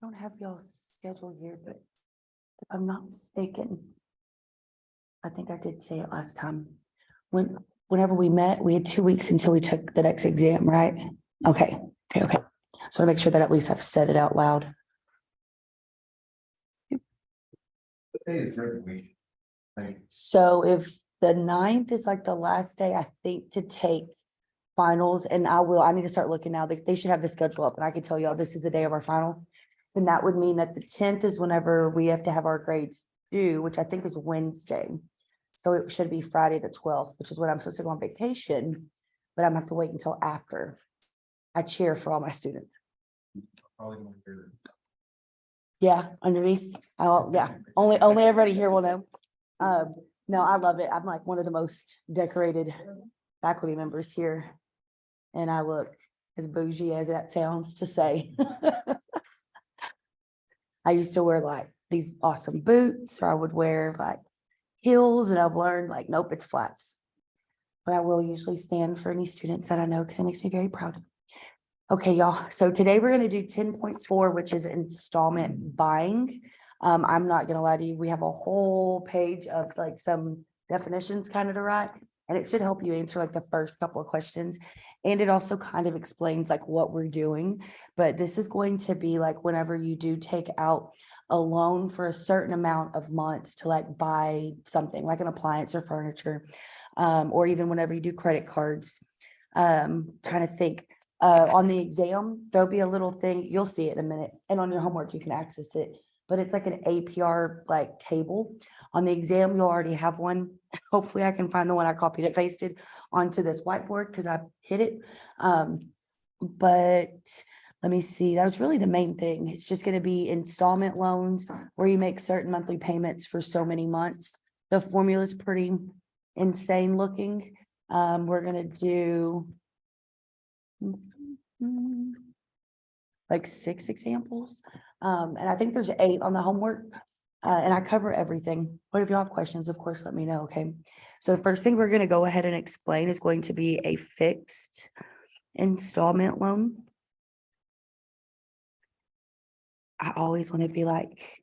don't have y'all's schedule here, but if I'm not mistaken, I think I did say it last time. Whenever we met, we had 2 weeks until we took the next exam, right? Okay. So I make sure that at least I've said it out loud. What day is graduation? So if the 9th is like the last day, I think, to take finals, and I need to start looking now. They should have the schedule up and I can tell y'all this is the day of our final. Then that would mean that the 10th is whenever we have to have our grades due, which I think is Wednesday. So it should be Friday the 12th, which is when I'm supposed to go on vacation, but I'm gonna have to wait until after. I cheer for all my students. Probably won't hear Yeah, underneath. Only everybody here will know. No, I love it. I'm like one of the most decorated faculty members here. And I look as bougie as that sounds to say. I used to wear like these awesome boots, or I would wear like heels, and I've learned like, nope, it's flats. But I will usually stand for any students that I know because it makes me very proud. Okay, y'all. So today we're going to do 10.4, which is installment buying. I'm not going to lie to you. We have a whole page of like some definitions kind of to write, and it should help you answer like the first couple of questions. And it also kind of explains like what we're doing. But this is going to be like whenever you do take out a loan for a certain amount of months to like buy something like an appliance or furniture, or even whenever you do credit cards. Trying to think. On the exam, there'll be a little thing, you'll see it in a minute, and on your homework, you can access it, but it's like an APR like table. On the exam, you'll already have one. Hopefully I can find the one I copied and pasted onto this whiteboard because I hit it. But let me see, that was really the main thing. It's just gonna be installment loans where you make certain monthly payments for so many months. The formula is pretty insane looking. We're gonna do like 6 examples. And I think there's 8 on the homework. And I cover everything. But if you have questions, of course, let me know. Okay. So the first thing we're going to go ahead and explain is going to be a fixed installment loan. I always want to be like,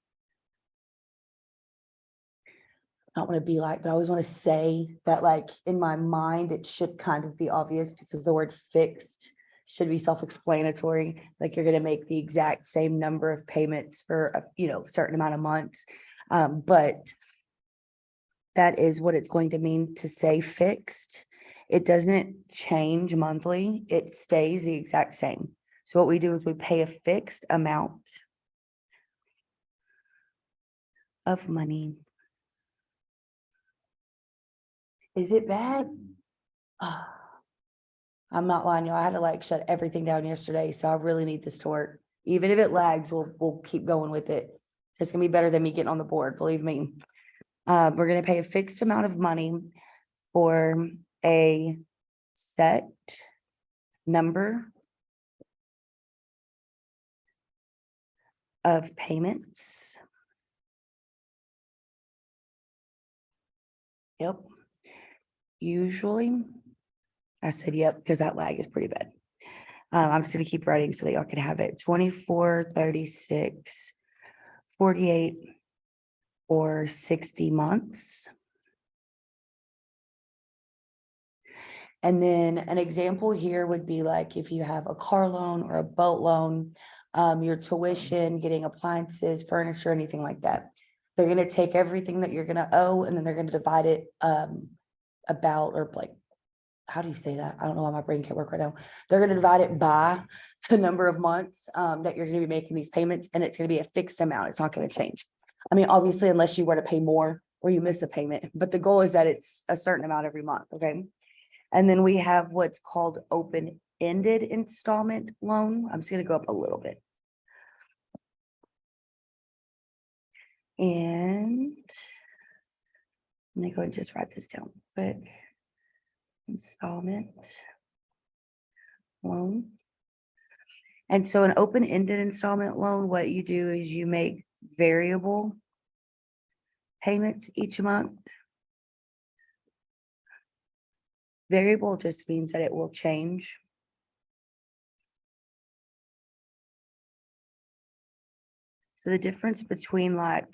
not want to be like, but I always want to say that like in my mind, it should kind of be obvious because the word fixed should be self-explanatory. Like you're going to make the exact same number of payments for a certain amount of months. But that is what it's going to mean to say fixed. It doesn't change monthly. It stays the exact same. So what we do is we pay a fixed amount of money. Is it bad? I'm not lying, y'all. I had to like shut everything down yesterday, so I really need this to work. Even if it lags, we'll keep going with it. It's gonna be better than me getting on the board, believe me. We're gonna pay a fixed amount of money for a set number of payments. Yep. Usually, I said yep because that lag is pretty bad. I'm just gonna keep writing so that y'all can have it. 24, 36, 48, or 60 months. And then an example here would be like if you have a car loan or a boat loan, your tuition, getting appliances, furniture, anything like that. They're going to take everything that you're going to owe, and then they're going to divide it how do you say that? I don't know why my brain can't work right now. They're going to divide it by the number of months that you're going to be making these payments, and it's going to be a fixed amount. It's not going to change. I mean, obviously, unless you were to pay more or you miss a payment, but the goal is that it's a certain amount every month. Okay. And then we have what's called open-ended installment loan. I'm just going to go up a little bit. And let me go and just write this down quick. Installment loan. And so an open-ended installment loan, what you do is you make variable payments each month. Variable just means that it will change. So the difference between like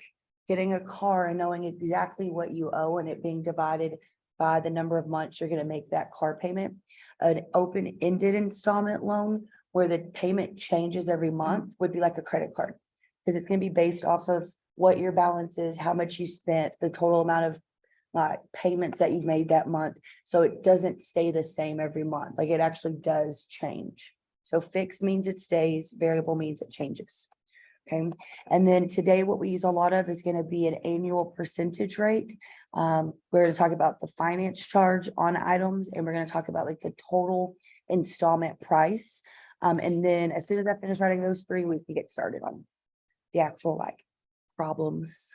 getting a car and knowing exactly what you owe and it being divided by the number of months you're gonna make that car payment. An open-ended installment loan where the payment changes every month would be like a credit card. Because it's gonna be based off of what your balance is, how much you spent, the total amount of payments that you've made that month. So it doesn't stay the same every month. Like it actually does change. So fixed means it stays, variable means it changes. Okay, and then today what we use a lot of is going to be an annual percentage rate. We're going to talk about the finance charge on items, and we're going to talk about like the total installment price. And then as soon as I finish writing those three, we can get started on the actual like problems.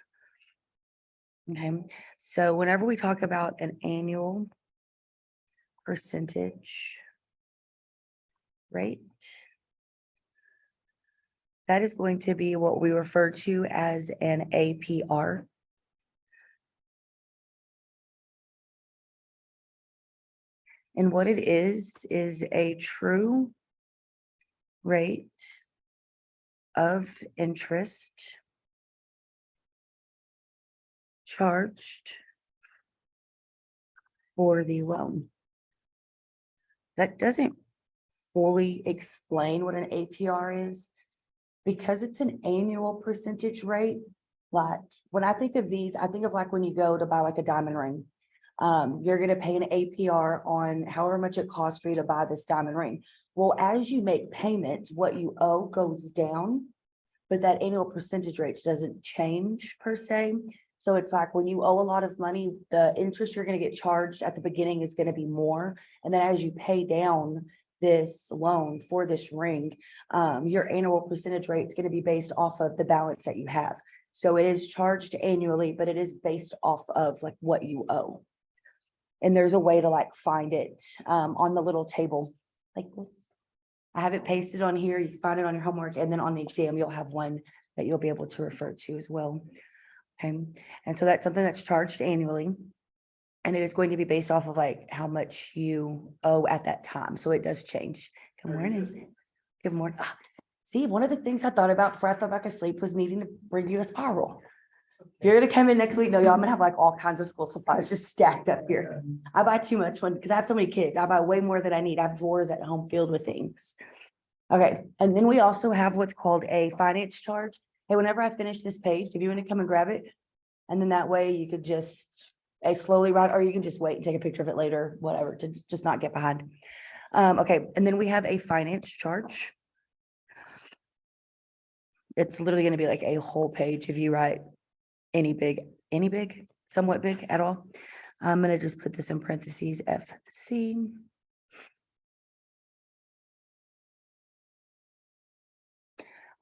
Okay, so whenever we talk about an annual percentage rate, that is going to be what we refer to as an APR. And what it is a true rate of interest charged for the loan. That doesn't fully explain what an APR is. Because it's an annual percentage rate, like when I think of these, I think of like when you go to buy like a diamond ring. You're gonna pay an APR on however much it costs for you to buy this diamond ring. Well, as you make payments, what you owe goes down, but that annual percentage rate doesn't change per se. So it's like when you owe a lot of money, the interest you're gonna get charged at the beginning is gonna be more. And then as you pay down this loan for this ring, your annual percentage rate is going to be based off of the balance that you have. So it is charged annually, but it is based off of like what you owe. And there's a way to like find it on the little table like this. I have it pasted on here. You can find it on your homework, and then on the exam, you'll have one that you'll be able to refer to as well. Okay, and so that's something that's charged annually. And it is going to be based off of like how much you owe at that time. So it does change. Good morning. Good morning. See, one of the things I thought about before I fell back asleep was needing to bring you a spiral. You're gonna come in next week. No, y'all, I'm gonna have like all kinds of school supplies just stacked up here. I buy too much because I have so many kids. I buy way more than I need. I have drawers at home filled with things. Okay, and then we also have what's called a finance charge. Hey, whenever I finish this page, if you want to come and grab it, and then that way you could just slowly write, or you can just wait and take a picture of it later, whatever, to just not get behind. Okay, and then we have a finance charge. It's literally going to be like a whole page if you write any big, somewhat big at all. I'm going to just put this in parentheses FC.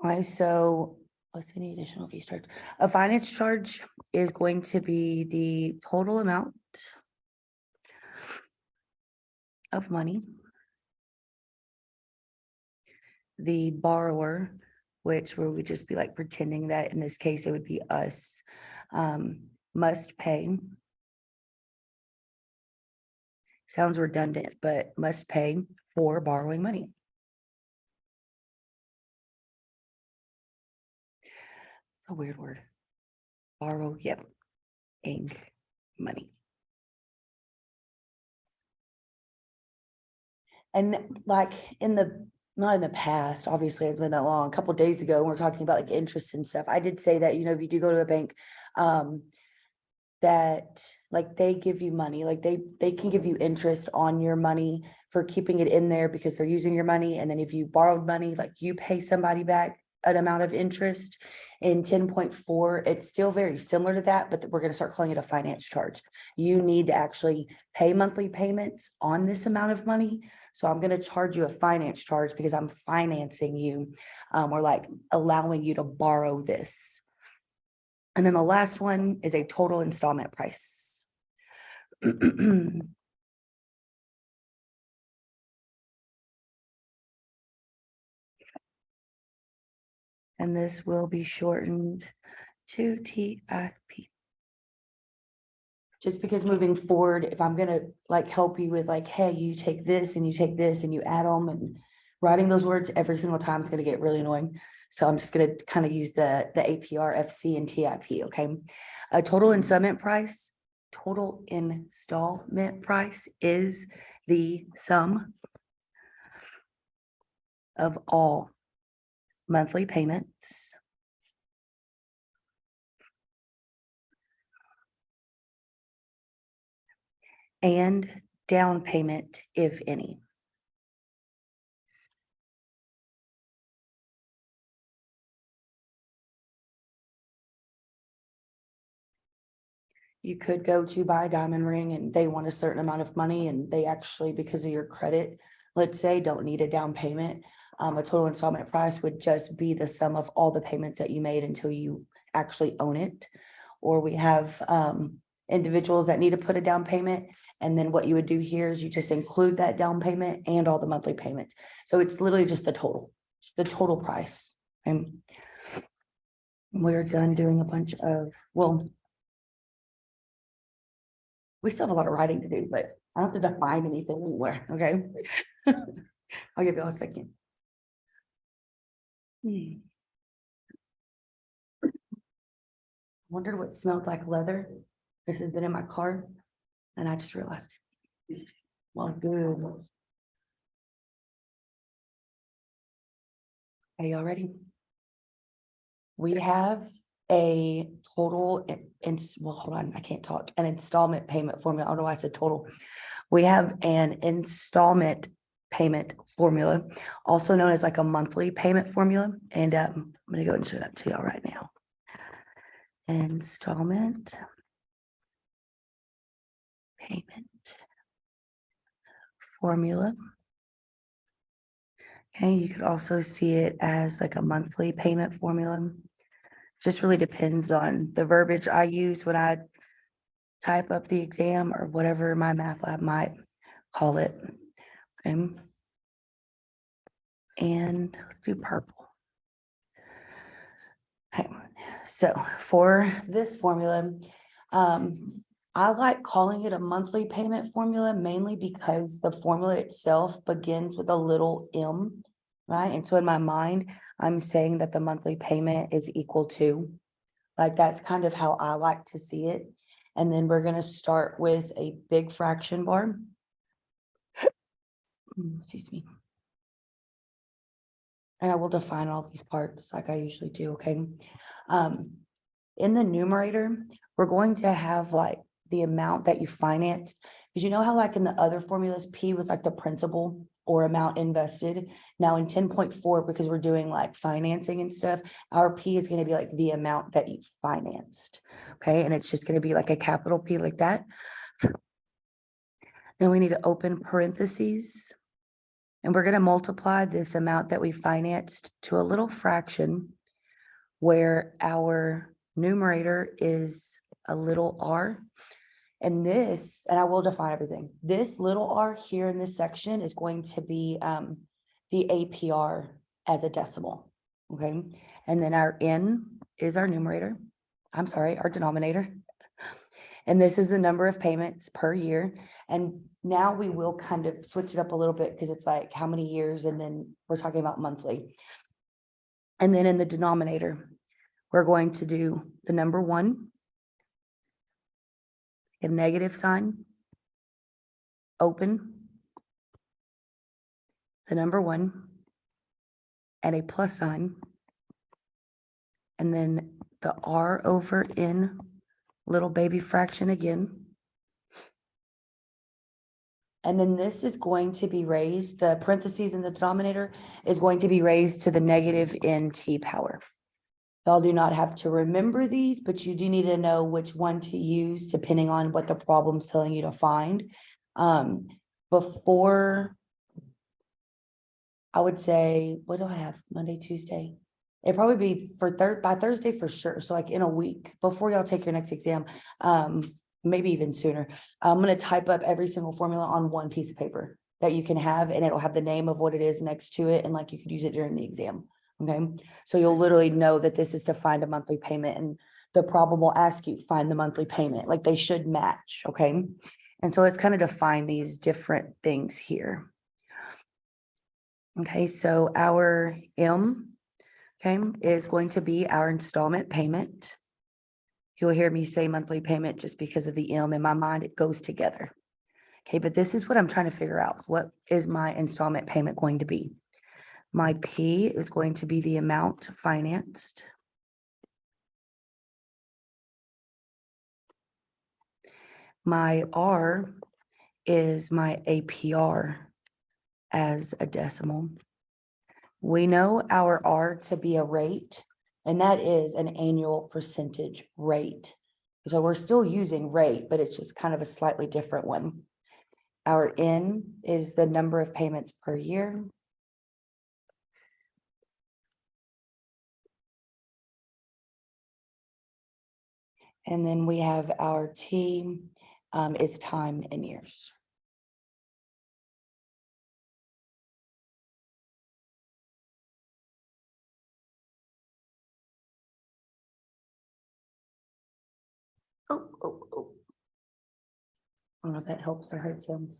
All right, so what's any additional fees charge? A finance charge is going to be the total amount of money the borrower, which we would just be like pretending that in this case it would be us, must pay. Sounds redundant, but must pay for borrowing money. It's a weird word. Borrow, yep. Money. And like not in the past, obviously it's been that long, a couple of days ago, when we're talking about like interest and stuff, I did say that, if you do go to a bank, that like they give you money, like they can give you interest on your money for keeping it in there because they're using your money. And then if you borrowed money, like you pay somebody back an amount of interest. In 10.4, it's still very similar to that, but we're going to start calling it a finance charge. You need to actually pay monthly payments on this amount of money. So I'm going to charge you a finance charge because I'm financing you, or like allowing you to borrow this. And then the last one is a total installment price. And this will be shortened to TIP. Just because moving forward, if I'm gonna like help you with like, hey, you take this and you take this and you add them, and writing those words every single time is gonna get really annoying. So I'm just gonna kind of use the APR, FC, and TIP, okay? A total installment price is the sum of all monthly payments and down payment, if any. You could go to buy a diamond ring and they want a certain amount of money and they actually, because of your credit, let's say, don't need a down payment. A total installment price would just be the sum of all the payments that you made until you actually own it. Or we have individuals that need to put a down payment. And then what you would do here is you just include that down payment and all the monthly payments. So it's literally just the total price. And we're done doing a bunch of, well, we still have a lot of writing to do, but I don't have to define anything anywhere, okay? I'll give you a second. Wondered what smelled like leather. This has been in my car and I just realized it. Well, good. Are y'all ready? We have a total well, hold on, I can't talk. An installment payment formula. I don't know why I said total. We have an installment payment formula, also known as like a monthly payment formula. And I'm gonna go and show that to y'all right now. Installment payment formula. Okay, you could also see it as like a monthly payment formula. Just really depends on the verbiage I use when I type up the exam or whatever my math lab might call it. Okay. And let's do purple. Okay, so for this formula, I like calling it a monthly payment formula mainly because the formula itself begins with a little m, right? And so in my mind, I'm saying that the monthly payment is equal to, like, that's kind of how I like to see it. And then we're going to start with a big fraction bar. Excuse me. And I will define all these parts like I usually do, okay? In the numerator, we're going to have like the amount that you financed. Because you know how like in the other formulas, P was like the principal or amount invested. Now in 10.4, because we're doing like financing and stuff, our P is going to be like the amount that you financed, okay? And it's just going to be like a capital P like that. Then we need to open parentheses. And we're going to multiply this amount that we financed to a little fraction where our numerator is a little r. And this, and I will define everything. This little r here in this section is going to be the APR as a decimal, okay? And then our n is our numerator. I'm sorry, our denominator. And this is the number of payments per year. And now we will kind of switch it up a little bit because it's like how many years, and then we're talking about monthly. And then in the denominator, we're going to do the number 1, a negative sign, open, the number 1, and a plus sign, and then the R over N, little baby fraction again. And then this is going to be raised, the parentheses in the denominator is going to be raised to the negative NT power. Y'all do not have to remember these, but you do need to know which one to use depending on what the problem's telling you to find. Before, I would say, what do I have? Monday, Tuesday? It'd probably be for by Thursday for sure. So like in a week before y'all take your next exam, maybe even sooner. I'm going to type up every single formula on one piece of paper that you can have, and it'll have the name of what it is next to it. And like you could use it during the exam. Okay. So you'll literally know that this is to find a monthly payment, and the problem will ask you find the monthly payment, like they should match. Okay. And so let's kind of define these different things here. Okay. So our M, okay, is going to be our installment payment. You'll hear me say monthly payment just because of the M in my mind, it goes together. Okay, but this is what I'm trying to figure out. What is my installment payment going to be? My P is going to be the amount financed. My R is my APR as a decimal. We know our R to be a rate, and that is an annual percentage rate. So we're still using rate, but it's just kind of a slightly different one. Our N is the number of payments per year. And then we have our T is time in years. Oh. I don't know if that helps or hurts him.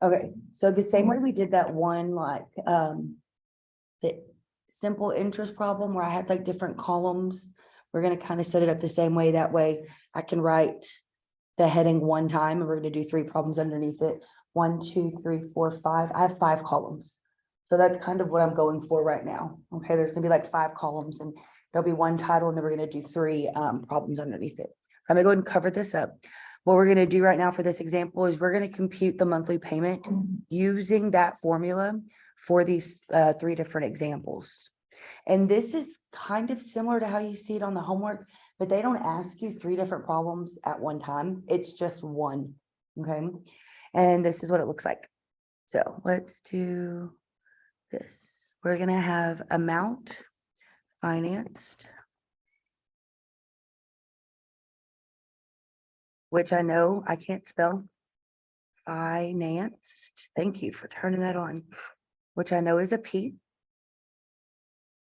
Okay, so the same way we did that one, like, the simple interest problem where I had like different columns, we're gonna kind of set it up the same way. That way I can write the heading one time, and we're gonna do 3 problems underneath it. 1, 2, 3, 4, 5. I have 5 columns. So that's kind of what I'm going for right now. Okay, there's gonna be like 5 columns, and there'll be one title, and then we're gonna do 3 problems underneath it. I'm gonna go ahead and cover this up. What we're gonna do right now for this example is we're gonna compute the monthly payment using that formula for these 3 different examples. And this is kind of similar to how you see it on the homework, but they don't ask you 3 different problems at one time. It's just one, okay? And this is what it looks like. So let's do this. We're gonna have amount financed, which I know I can't spell. Financed, thank you for turning that on, which I know is a P,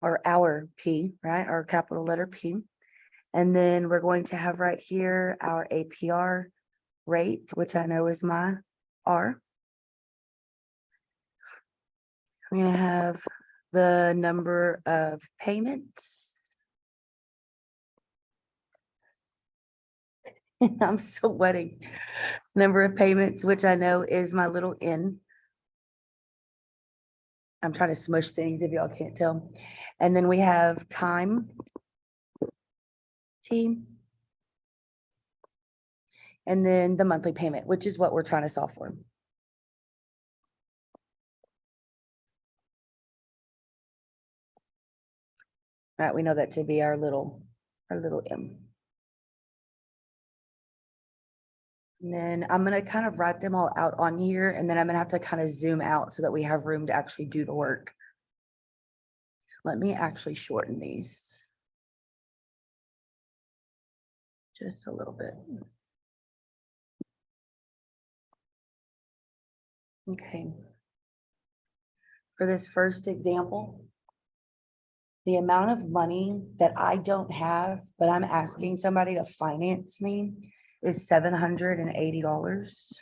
or our P, right? Our capital letter P. And then we're going to have right here our APR rate, which I know is my R. I'm gonna have the number of payments. I'm sweating. Number of payments, which I know is my little N. I'm trying to smush things if y'all can't tell. And then we have time, T. And then the monthly payment, which is what we're trying to solve for. All right, we know that to be our little M. And then I'm gonna kind of write them all out on here, and then I'm gonna have to kind of zoom out so that we have room to actually do the work. Let me actually shorten these just a little bit. Okay. For this first example, the amount of money that I don't have, but I'm asking somebody to finance me, is $780.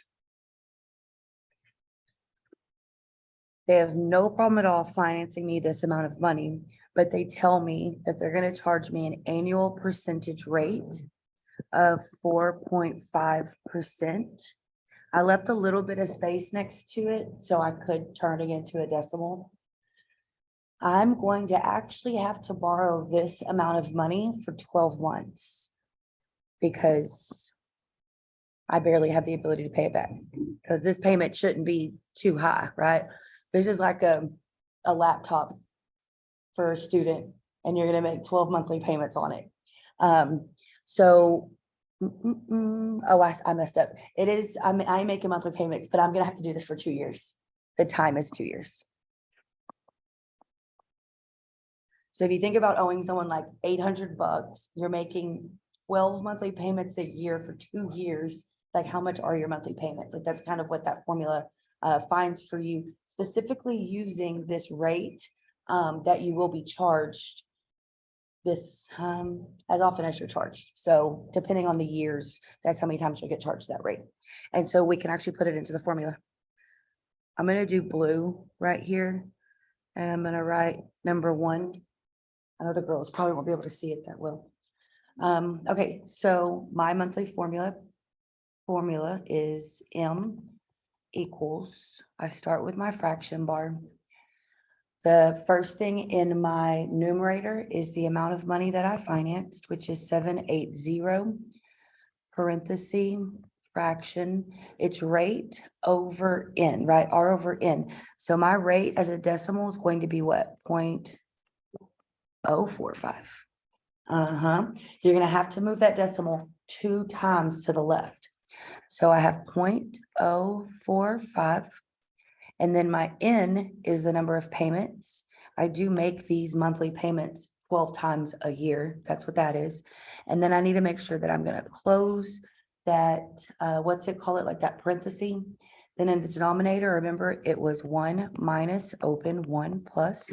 They have no problem at all financing me this amount of money, but they tell me that they're going to charge me an annual percentage rate of 4.5%. I left a little bit of space next to it so I could turn it into a decimal. I'm going to actually have to borrow this amount of money for 12 months because I barely have the ability to pay it back, because this payment shouldn't be too high, right? This is like a laptop for a student, and you're gonna make 12 monthly payments on it. Oh, I messed up. It is, I'm making monthly payments, but I'm gonna have to do this for 2 years. The time is 2 years. So if you think about owing someone like $800, you're making 12 monthly payments a year for 2 years. Like, how much are your monthly payments? Like, that's kind of what that formula finds for you, specifically using this rate that you will be charged this as often as you're charged. So depending on the years, that's how many times you'll get charged that rate. And so we can actually put it into the formula. I'm going to do blue right here, and I'm going to write number 1 I know the girls probably won't be able to see it that well. Okay, so my monthly formula is M equals, I start with my fraction bar. The first thing in my numerator is the amount of money that I financed, which is 780, parenthesis, fraction, it's rate over N, right? R over N. So my rate as a decimal is going to be what? 0.045. You're gonna have to move that decimal 2 times to the left. So I have 0.045. And then my N is the number of payments. I do make these monthly payments 12 times a year. That's what that is. And then I need to make sure that I'm gonna close that, what's it called, like that parenthesis. Then in the denominator, remember, it was 1 minus open 1 plus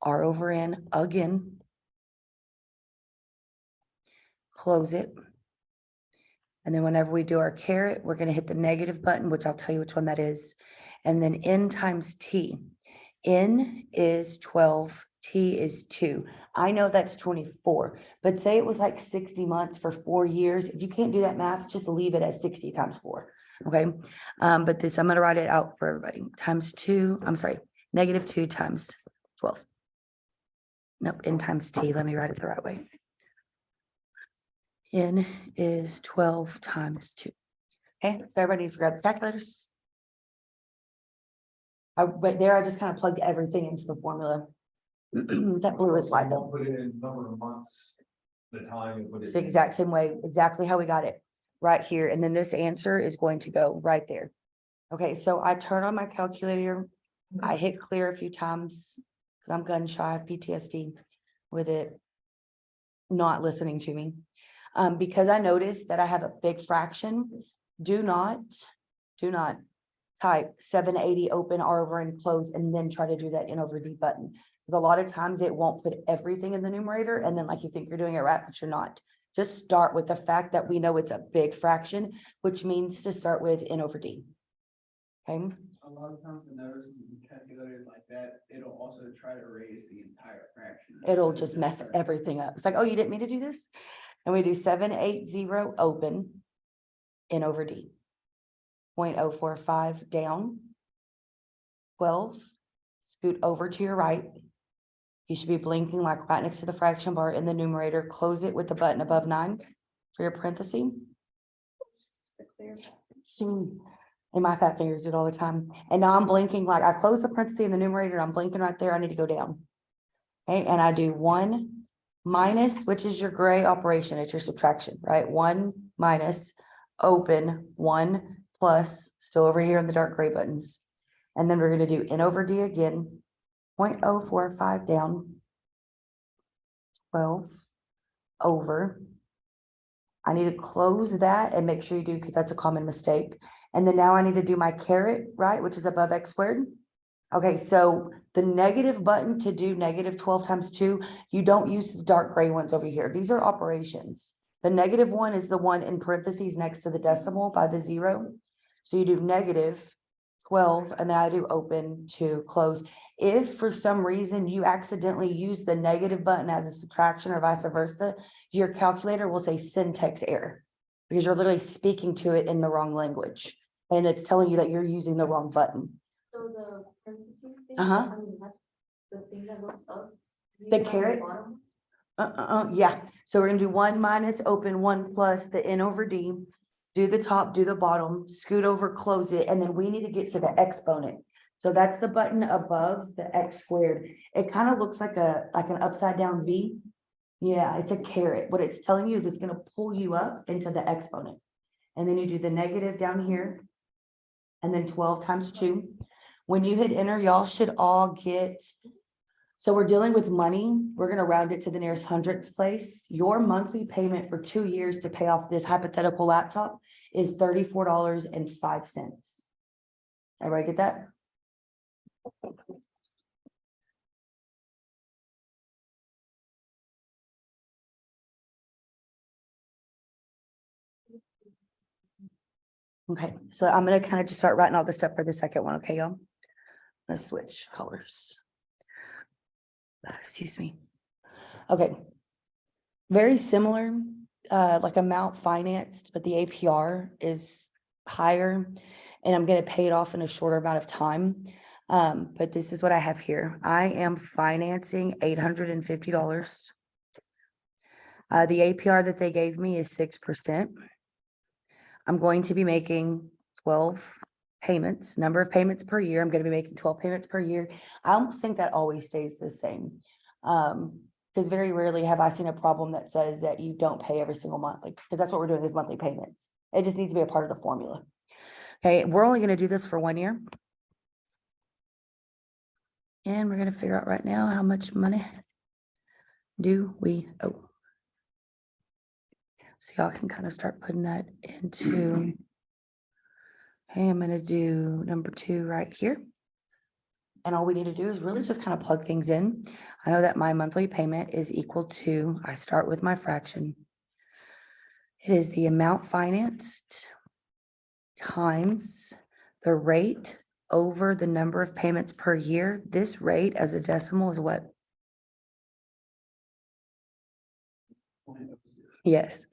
R over N again. Close it. And then whenever we do our caret, we're gonna hit the negative button, which I'll tell you which one that is. And then N times T. N is 12, T is 2. I know that's 24, but say it was like 60 months for 4 years. If you can't do that math, just leave it as 60 times 4, okay? But this, I'm gonna write it out for everybody. Times 2, I'm sorry, negative 2 times 12. Nope, N times T, let me write it the right way. N is 12 times 2. Okay, so everybody needs to grab the calculators. But there, I just kind of plugged everything into the formula. That blue is like Don't put it in number of months, the time, and put it. the exact same way, exactly how we got it, right here. And then this answer is going to go right there. Okay, so I turn on my calculator. I hit clear a few times because I'm gun shy, PTSD with it not listening to me. Because I noticed that I have a big fraction, do not type 780 open R over and close and then try to do that N over D button. Because a lot of times it won't put everything in the numerator and then like you think you're doing it right, but you're not. Just start with the fact that we know it's a big fraction, which means to start with N over D. Okay. A lot of times when there's calculators like that, it'll also try to erase the entire fraction. It'll just mess everything up. It's like, oh, you didn't mean to do this? And we do 780 open, N over D. 0.045 down. 12, scoot over to your right. You should be blinking like right next to the fraction bar in the numerator. Close it with the button above 9 for your parenthesis. See, and my fat fingers do it all the time. And now I'm blinking like I close the parenthesis in the numerator. I'm blinking right there. I need to go down. Okay, and I do 1 minus, which is your gray operation. It's your subtraction, right? 1 minus open 1 plus, still over here in the dark gray buttons. And then we're going to do N over D again, 0.045 down, 12 over. I need to close that and make sure you do, because that's a common mistake. And then now I need to do my caret, right, which is above x squared. Okay, so the negative button to do negative 12 times 2, you don't use the dark gray ones over here. These are operations. The negative one is the one in parentheses next to the decimal by the 0. So you do negative 12, and then I do open to close. If for some reason you accidentally use the negative button as a subtraction or vice versa, your calculator will say syntax error because you're literally speaking to it in the wrong language. And it's telling you that you're using the wrong button. So the parentheses thing, Uh-huh. I mean, that's the thing that goes up. The you have caret? bottom. Yeah. So we're gonna do 1 minus open 1 plus the N over D. Do the top, do the bottom, scoot over, close it, and then we need to get to the exponent. So that's the button above the x squared. It kind of looks like an upside down V. Yeah, it's a caret. What it's telling you is it's gonna pull you up into the exponent. And then you do the negative down here. And then 12 times 2. When you hit enter, y'all should all get, so we're dealing with money. We're gonna round it to the nearest hundredths place. Your monthly payment for 2 years to pay off this hypothetical laptop is $34.05. Everybody get that? Okay, so I'm gonna kind of just start writing all this stuff for the second one, okay, y'all? Let's switch colors. Excuse me. Okay. Very similar, like amount financed, but the APR is higher. And I'm gonna pay it off in a shorter amount of time. But this is what I have here. I am financing $850. The APR that they gave me is 6%. I'm going to be making 12 payments, number of payments per year. I'm gonna be making 12 payments per year. I almost think that always stays the same. Because very rarely have I seen a problem that says that you don't pay every single month, like, because that's what we're doing is monthly payments. It just needs to be a part of the formula. Okay, we're only gonna do this for 1 year. And we're gonna figure out right now how much money do we owe. So y'all can kind of start putting that into. Okay, I'm gonna do number 2 right here. And all we need to do is really just kind of plug things in. I know that my monthly payment is equal to, I start with my fraction. It is the amount financed times the rate over the number of payments per year. This rate as a decimal is what? Yes.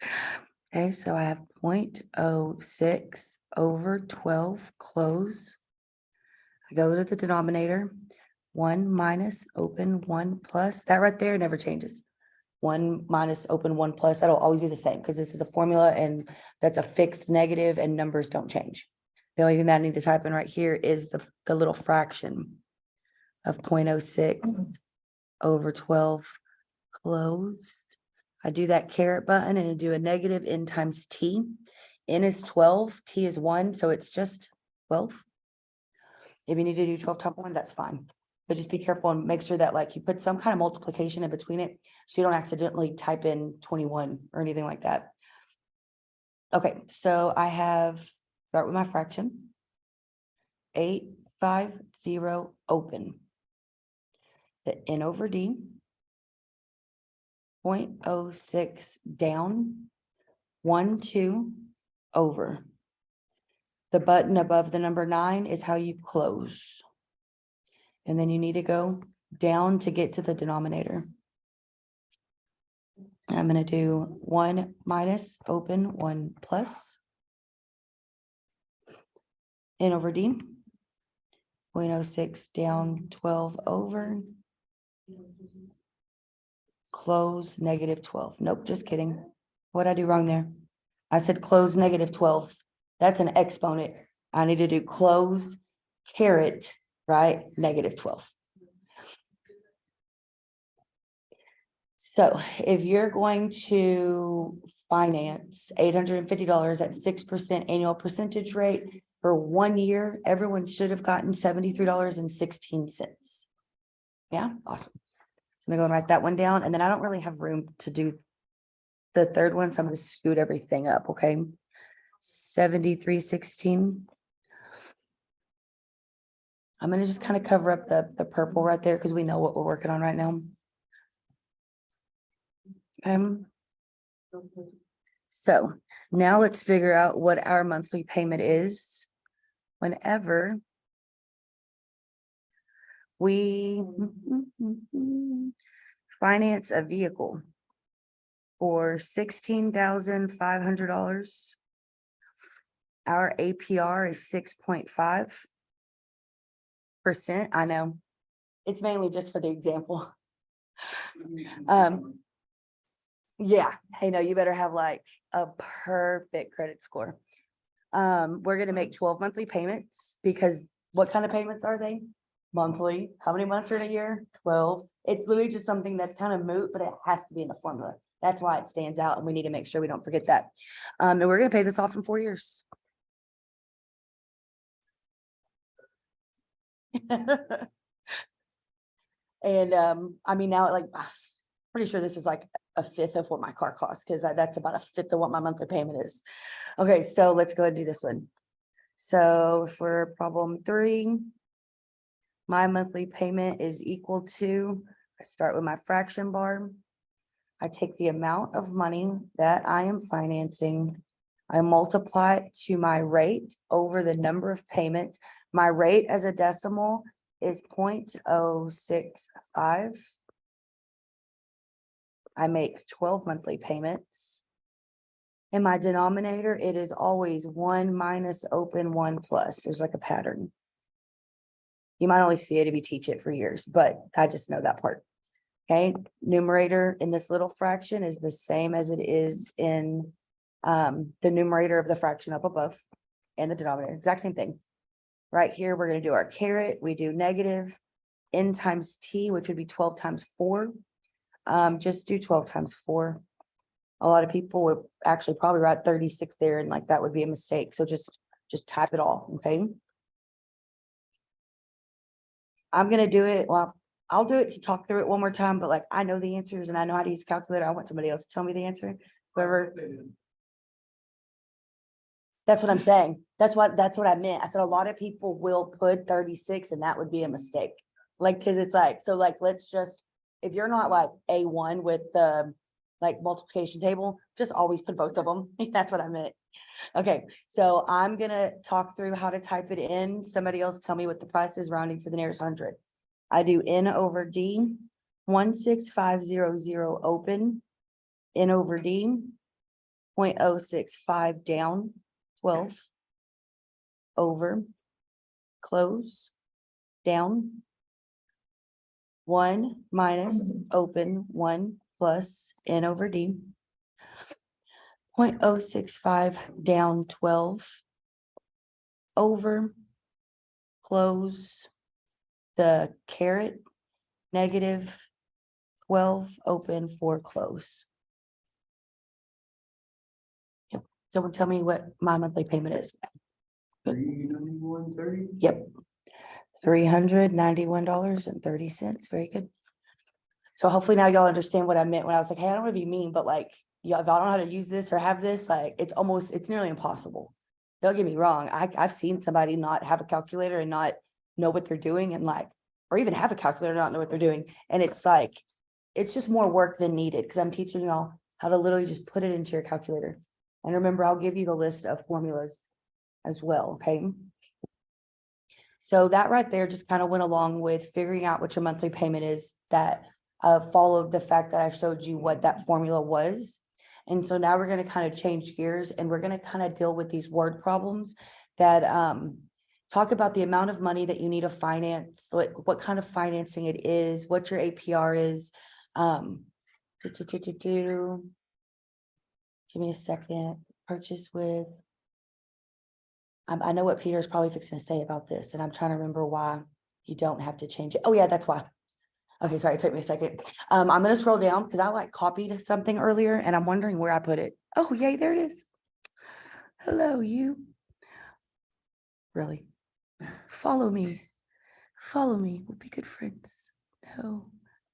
Okay, so I have 0.06 over 12 close. I go to the denominator, 1 minus open 1 plus, that right there never changes. 1 minus open 1 plus, that'll always be the same because this is a formula and that's a fixed negative and numbers don't change. The only thing that I need to type in right here is the little fraction of 0.06 over 12 closed. I do that caret button and I do a negative n times t. N is 12, t is 1, so it's just 12. If you need to do 12 times 1, that's fine. But just be careful and make sure that like you put some kind of multiplication in between it so you don't accidentally type in 21 or anything like that. Okay, so I have, start with my fraction. 850 open. The n over d. 0.06 down. 1, 2 over. The button above the number 9 is how you close. And then you need to go down to get to the denominator. I'm going to do 1 minus open 1 plus n over d. 0.06 down 12 over. Close negative 12. Nope, just kidding. What'd I do wrong there? I said close negative 12. That's an exponent. I need to do close caret, right? Negative 12. So if you're going to finance $850 at 6% annual percentage rate for 1 year, everyone should have gotten $73.16. Yeah, awesome. So I'm gonna go and write that one down, and then I don't really have room to do the third one, so I'm gonna scoot everything up, okay? 73.16. I'm gonna just kind of cover up the purple right there because we know what we're working on right now. So now let's figure out what our monthly payment is whenever we finance a vehicle for $16,500. Our APR is 6.5%. I know it's mainly just for the example. Yeah, hey, no, you better have like a perfect credit score. We're gonna make 12 monthly payments because what kind of payments are they? Monthly. How many months are in a year? 12. It's literally just something that's kind of moot, but it has to be in the formula. That's why it stands out, and we need to make sure we don't forget that. And we're gonna pay this off in 4 years. And I mean, now like pretty sure this is like a fifth of what my car costs because that's about a fifth of what my monthly payment is. Okay, so let's go ahead and do this one. So for problem 3, my monthly payment is equal to, I start with my fraction bar. I take the amount of money that I am financing. I multiply it to my rate over the number of payments. My rate as a decimal is 0.065. I make 12 monthly payments. In my denominator, it is always 1 minus open 1 plus. There's like a pattern. You might only see it if you teach it for years, but I just know that part. Okay, numerator in this little fraction is the same as it is in the numerator of the fraction up above and the denominator, exact same thing. Right here, we're gonna do our caret, we do negative n times t, which would be 12 times 4. Just do 12 times 4. A lot of people would actually probably write 36 there, and like that would be a mistake. So just type it all, okay? I'm gonna do it, well, I'll do it to talk through it one more time, but like I know the answers and I know how to use a calculator. I want somebody else to tell me the answer. Whoever, that's what I'm saying. That's what I meant. I said a lot of people will put 36 and that would be a mistake. Like, cause it's like, so like, let's just, if you're not like A1 with the like multiplication table, just always put both of them. That's what I meant. Okay, so I'm gonna talk through how to type it in. Somebody else tell me what the price is rounding to the nearest hundred. I do N over D, 16500 open, N over D, 0.065 down, 12, over, close, down, 1 minus open 1 plus N over D, 0.065 down, 12, over, close, the caret, negative 12, open, 4, close. Yep. Someone tell me what my monthly payment is. $391.30. Yep. $391.30. Very good. So hopefully now y'all understand what I meant when I was like, hey, I don't want to be mean, but like, y'all, if y'all don't know how to use this or have this, like, it's nearly impossible. Don't get me wrong. I've seen somebody not have a calculator and not know what they're doing, and like, or even have a calculator, and not know what they're doing. And it's like, it's just more work than needed, because I'm teaching y'all how to literally just put it into your calculator. And remember, I'll give you the list of formulas as well, okay? So that right there just kind of went along with figuring out what your monthly payment is, that followed the fact that I showed you what that formula was. And so now we're going to kind of change gears, and we're going to kind of deal with these word problems that talk about the amount of money that you need to finance, what kind of financing it is, what your APR is. Give me a second. Purchase with. I know what Peter's probably fixing to say about this, and I'm trying to remember why you don't have to change it. Oh yeah, that's why. Okay, sorry, it took me a second. I'm gonna scroll down because I like copied something earlier and I'm wondering where I put it. Oh, yay, there it is. Hello, you. Really? Follow me. Follow me. We'll be good friends. No.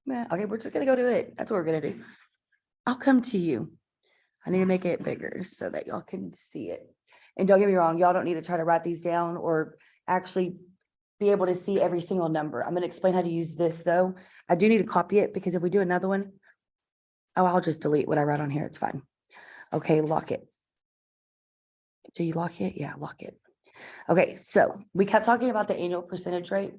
Man. Okay, we're just gonna go do it. That's what we're gonna do. I'll come to you. I need to make it bigger so that y'all can see it. And don't get me wrong, y'all don't need to try to write these down or actually be able to see every single number. I'm gonna explain how to use this though. I do need to copy it because if we do another one, oh, I'll just delete what I wrote on here. It's fine. Okay, lock it. Do you lock it? Yeah, lock it. Okay, so we kept talking about the annual percentage rate.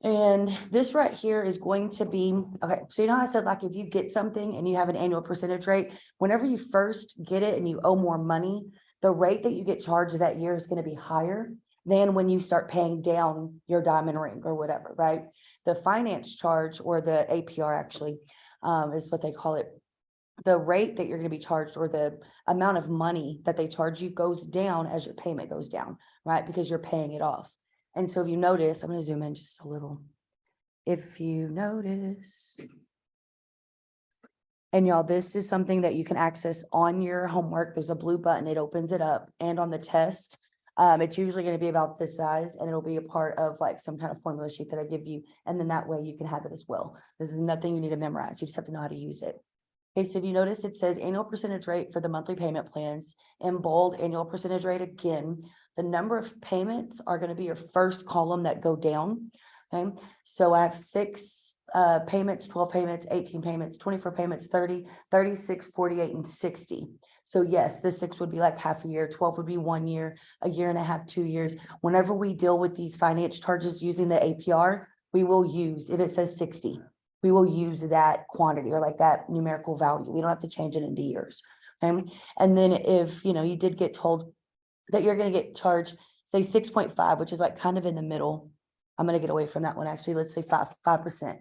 And this right here is going to be, okay, so you know how I said, like, if you get something and you have an annual percentage rate, whenever you first get it and you owe more money, the rate that you get charged that year is going to be higher than when you start paying down your diamond ring or whatever, right? The finance charge, or the APR actually, is what they call it. The rate that you're going to be charged, or the amount of money that they charge you, goes down as your payment goes down, right? Because you're paying it off. And so if you notice, I'm going to zoom in just a little. If you notice, and y'all, this is something that you can access on your homework. There's a blue button, it opens it up. And on the test, it's usually going to be about this size, and it'll be a part of like some kind of formula sheet that I give you. And then that way you can have it as well. This is nothing you need to memorize. You just have to know how to use it. Okay, so if you notice, it says annual percentage rate for the monthly payment plans in bold. Annual percentage rate again. The number of payments are going to be your first column that go down. Okay, so I have 6 payments, 12 payments, 18 payments, 24 payments, 30, 36, 48, and 60. So yes, the 6 would be like half a year, 12 would be 1 year, a year and a half, 2 years. Whenever we deal with these finance charges using the APR, we will use, if it says 60, we will use that quantity or like that numerical value. We don't have to change it into years. Okay, and then if, you did get told that you're gonna get charged, say 6.5, which is like kind of in the middle. I'm gonna get away from that one, actually, let's say 5%,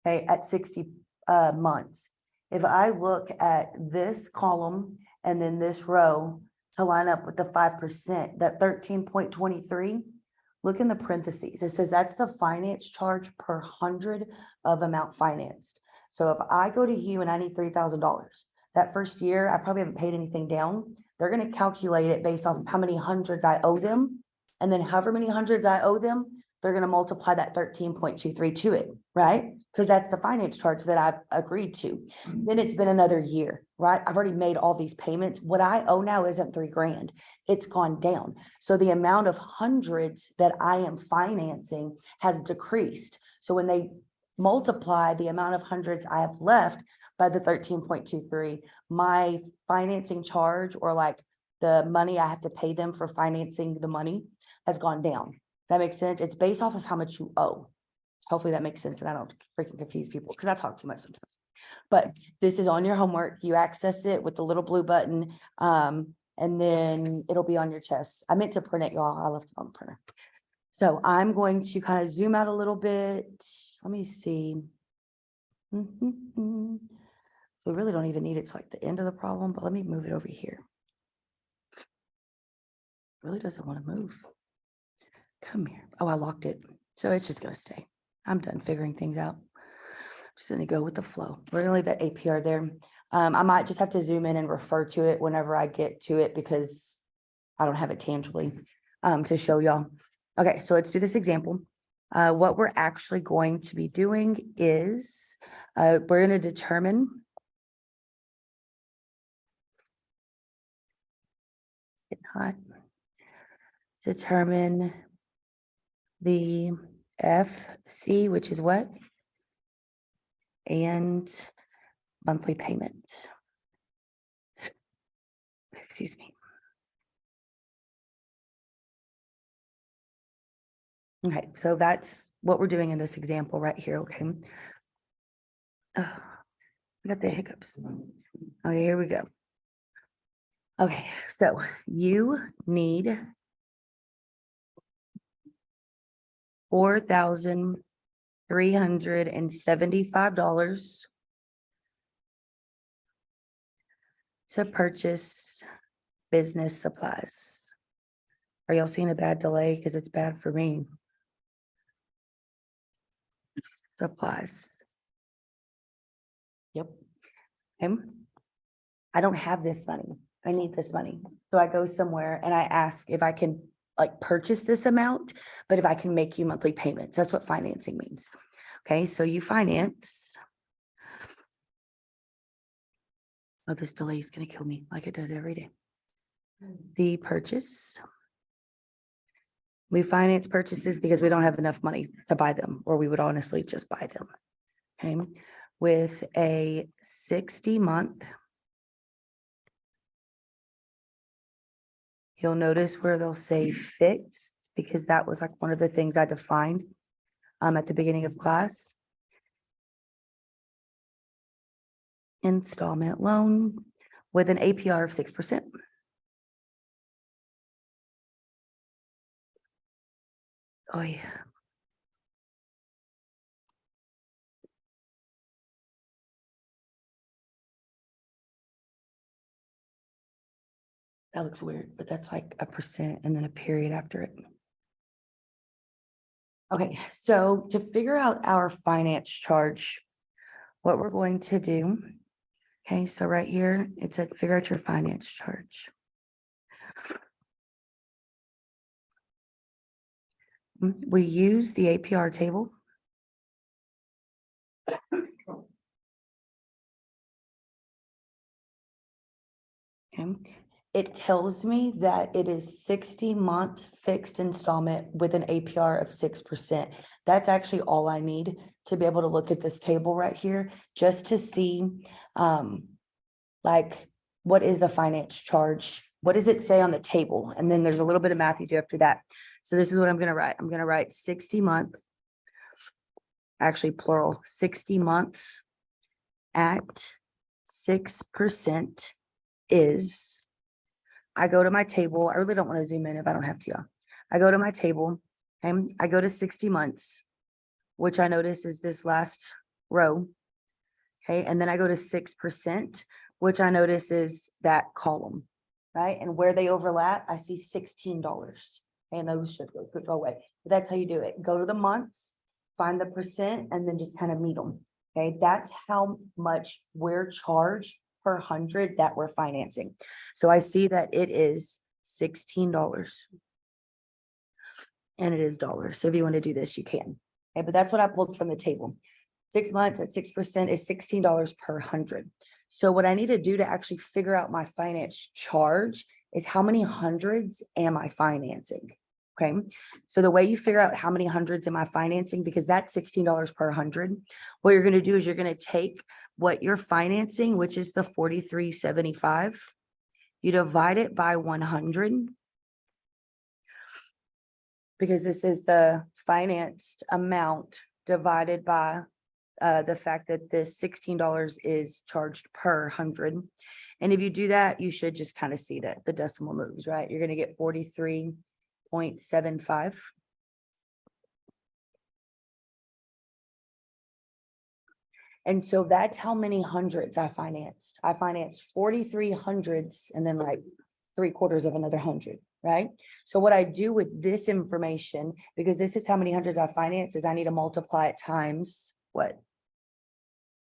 okay, at 60 months. If I look at this column and then this row to line up with the 5%, that 13.23, look in the parentheses. It says that's the finance charge per 100 of amount financed. So if I go to you and I need $3,000, that first year, I probably haven't paid anything down. They're gonna calculate it based on how many hundreds I owe them. And then however many hundreds I owe them, they're gonna multiply that 13.23 to it, right? Because that's the finance charge that I've agreed to. Then it's been another year, right? I've already made all these payments. What I owe now isn't $3,000. It's gone down. So the amount of hundreds that I am financing has decreased. So when they multiply the amount of hundreds I have left by the 13.23, my financing charge, or like the money I have to pay them for financing the money, has gone down. Does that make sense? It's based off of how much you owe. Hopefully that makes sense and I don't freaking confuse people because I talk too much sometimes. But this is on your homework. You access it with the little blue button, and then it'll be on your test. I meant to print it, y'all. I left it on the printer. So I'm going to kind of zoom out a little bit. Let me see. We really don't even need it to like the end of the problem, but let me move it over here. Really doesn't want to move. Come here. Oh, I locked it. So it's just gonna stay. I'm done figuring things out. Just gonna go with the flow. We're gonna leave that APR there. I might just have to zoom in and refer to it whenever I get to it because I don't have it tangibly to show y'all. Okay, so let's do this example. What we're actually going to be doing is we're going to determine it's hot. Determine the FC, which is what? And monthly payment. Excuse me. Okay, so that's what we're doing in this example right here, okay? I got the hiccups. Okay, here we go. Okay, so you need $4,375 to purchase business supplies. Are y'all seeing a bad delay? Because it's bad for me. Supplies. Yep. Okay. I don't have this money. I need this money. So I go somewhere and I ask if I can like purchase this amount, but if I can make you monthly payments. That's what financing means. Okay, so you finance. Oh, this delay is going to kill me like it does every day. The purchase. We finance purchases because we don't have enough money to buy them, or we would honestly just buy them. Okay, with a 60-month. You'll notice where they'll say fixed because that was like one of the things I defined at the beginning of class. Installment loan with an APR of 6%. Oh yeah. That looks weird, but that's like a percent and then a period after it. Okay, so to figure out our finance charge, what we're going to do, okay, so right here, it said figure out your finance charge. We use the APR table. Okay. It tells me that it is 60-month fixed installment with an APR of 6%. That's actually all I need to be able to look at this table right here, just to see like what is the finance charge? What does it say on the table? And then there's a little bit of math you do after that. So this is what I'm going to write. I'm going to write 60-month actually plural, 60 months at 6% is, I go to my table. I really don't want to zoom in if I don't have to. Y'all. I go to my table and I go to 60 months, which I notice is this last row. Okay, and then I go to 6%, which I notice is that column, right? And where they overlap, I see $16. And those should go away. But that's how you do it. Go to the months, find the percent, and then just kind of meet them. Okay, that's how much we're charged per 100 that we're financing. So I see that it is $16. And it is dollars. So if you want to do this, you can. Okay, but that's what I pulled from the table. 6 months at 6% is $16 per 100. So what I need to do to actually figure out my finance charge is how many hundreds am I financing? Okay, so the way you figure out how many hundreds am I financing, because that's $16 per 100, what you're going to do is you're going to take what you're financing, which is the $43.75, you divide it by 100, because this is the financed amount divided by the fact that this $16 is charged per 100. And if you do that, you should just kind of see that the decimal moves, right? You're going to get 43.75. And so that's how many hundreds I financed. I financed 43 hundreds and then like 3/4 of another 100, right? So what I do with this information, because this is how many hundreds I financed, is I need to multiply it times what?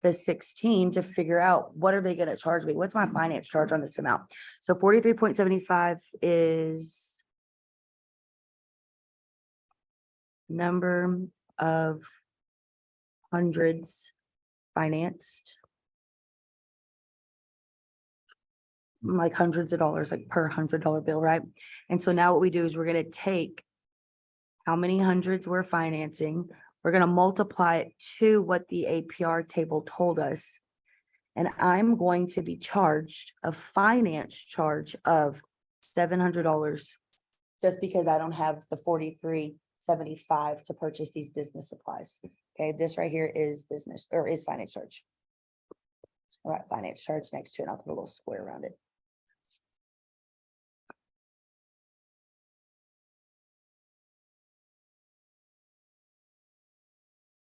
The 16 to figure out what are they going to charge me? What's my finance charge on this amount? So 43.75 is number of hundreds financed, like hundreds of dollars, like per $100 bill, right? And so now what we do is we're going to take how many hundreds we're financing. We're going to multiply it to what the APR table told us. And I'm going to be charged a finance charge of $700 just because I don't have the $43.75 to purchase these business supplies. Okay, this right here is business or is finance charge. All right, finance charge next to it. I'll put a little square around it.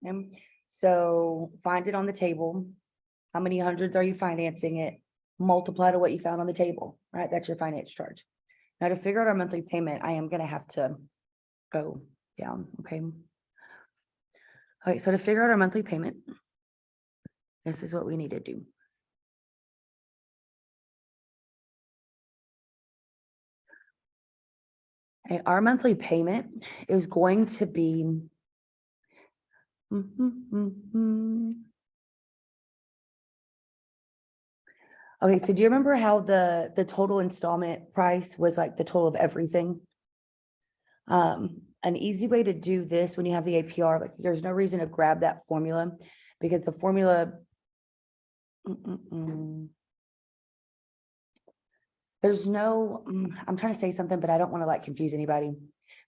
And so find it on the table. How many hundreds are you financing it? Multiply to what you found on the table, right? That's your finance charge. Now to figure out our monthly payment, I am going to have to go down. Okay. All right. So to figure out our monthly payment, this is what we need to do. Okay, our monthly payment is going to be okay, so do you remember how the total installment price was like the total of everything? An easy way to do this when you have the APR, like there's no reason to grab that formula because the formula there's no, I'm trying to say something, but I don't want to like confuse anybody.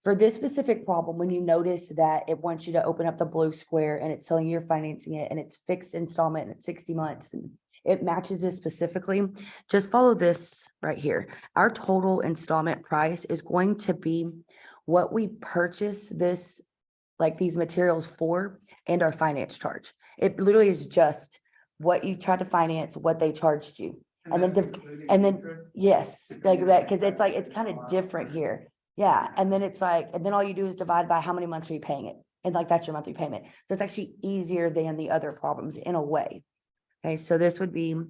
For this specific problem, when you notice that it wants you to open up the blue square and it's telling you you're financing it and it's fixed installment and it's 60 months and it matches this specifically, just follow this right here. Our total installment price is going to be what we purchase this, like these materials for, and our finance charge. It literally is just what you tried to finance, what they charged you. And then, yes, like that, because it's like, it's kind of different here. Yeah, and then it's like, and then all you do is divide by how many months are you paying it? And like, that's your monthly payment. So it's actually easier than the other problems in a way. Okay, so this would be, it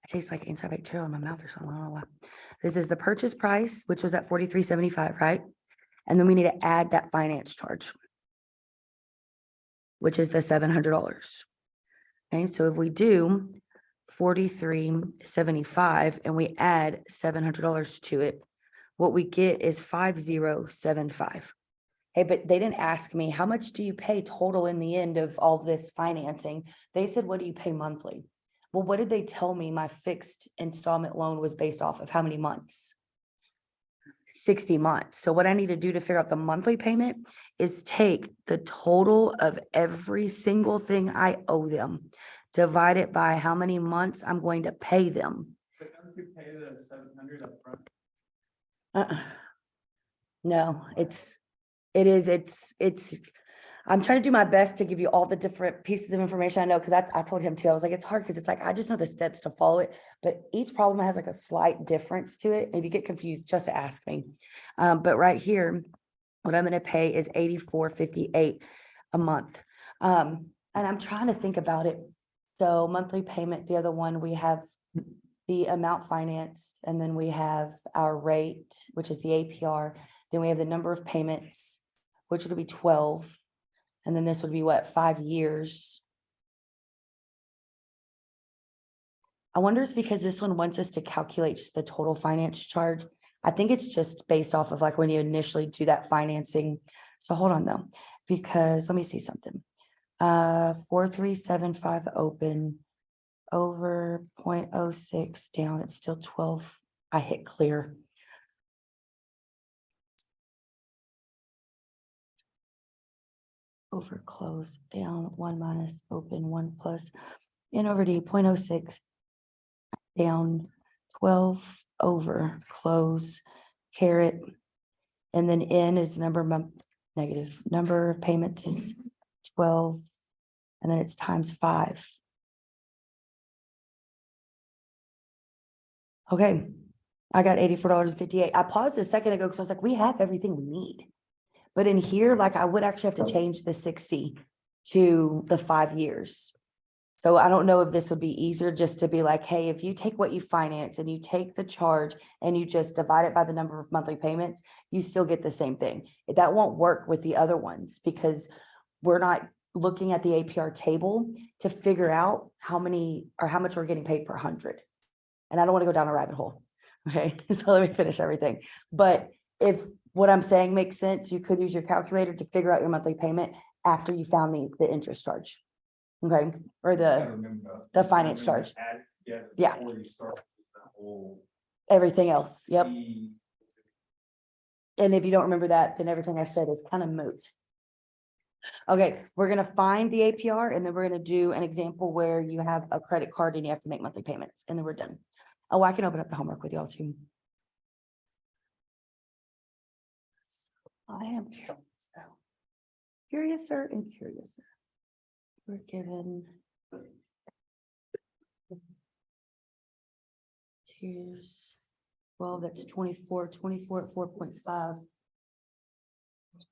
tastes like antibacterial in my mouth or something, I don't know why. This is the purchase price, which was at $43.75, right? And then we need to add that finance charge, which is the $700. Okay, so if we do $43.75 and we add $700 to it, what we get is $5075. Hey, but they didn't ask me, how much do you pay total in the end of all this financing? They said, what do you pay monthly? Well, what did they tell me my fixed installment loan was based off of? How many months? 60 months. So what I need to do to figure out the monthly payment is take the total of every single thing I owe them, divide it by how many months I'm going to pay them. But don't you pay the 700 upfront? Uh-uh. No, I'm trying to do my best to give you all the different pieces of information I know, because I told him too, I was like, it's hard because it's like, I just know the steps to follow it, but each problem has like a slight difference to it. If you get confused, just ask me. But right here, what I'm gonna pay is $84.58 a month. And I'm trying to think about it. So monthly payment, the other one, we have the amount financed, and then we have our rate, which is the APR. Then we have the number of payments, which would be 12. And then this would be what, 5 years? I wonder if it's because this one wants us to calculate just the total finance charge. I think it's just based off of like when you initially do that financing. So hold on though, because let me see something. 4375 open over 0.06 down, it's still 12. I hit clear. Over close down 1 minus open 1 plus N over D 0.06 down 12 over close caret, and then N is negative number of payments is 12, and then it's times 5. Okay, I got $84.58. I paused a second ago because I was like, we have everything we need. But in here, like I would actually have to change the 60 to the 5 years. So I don't know if this would be easier just to be like, hey, if you take what you finance and you take the charge and you just divide it by the number of monthly payments, you still get the same thing. That won't work with the other ones because we're not looking at the APR table to figure out how many or how much we're getting paid per 100. And I don't want to go down a rabbit hole. Okay, so let me finish everything. But if what I'm saying makes sense, you could use your calculator to figure out your monthly payment after you found the interest charge. Okay, or the finance charge. Yeah. Before you start the whole Everything else. Yep. fee. And if you don't remember that, then everything I said is kind of moot. Okay, we're gonna find the APR and then we're gonna do an example where you have a credit card and you have to make monthly payments, and then we're done. Oh, I can open up the homework with y'all too. I am curious though. Curiouser and curiouser. We're given tiers. Well, that's 24 at 4.5.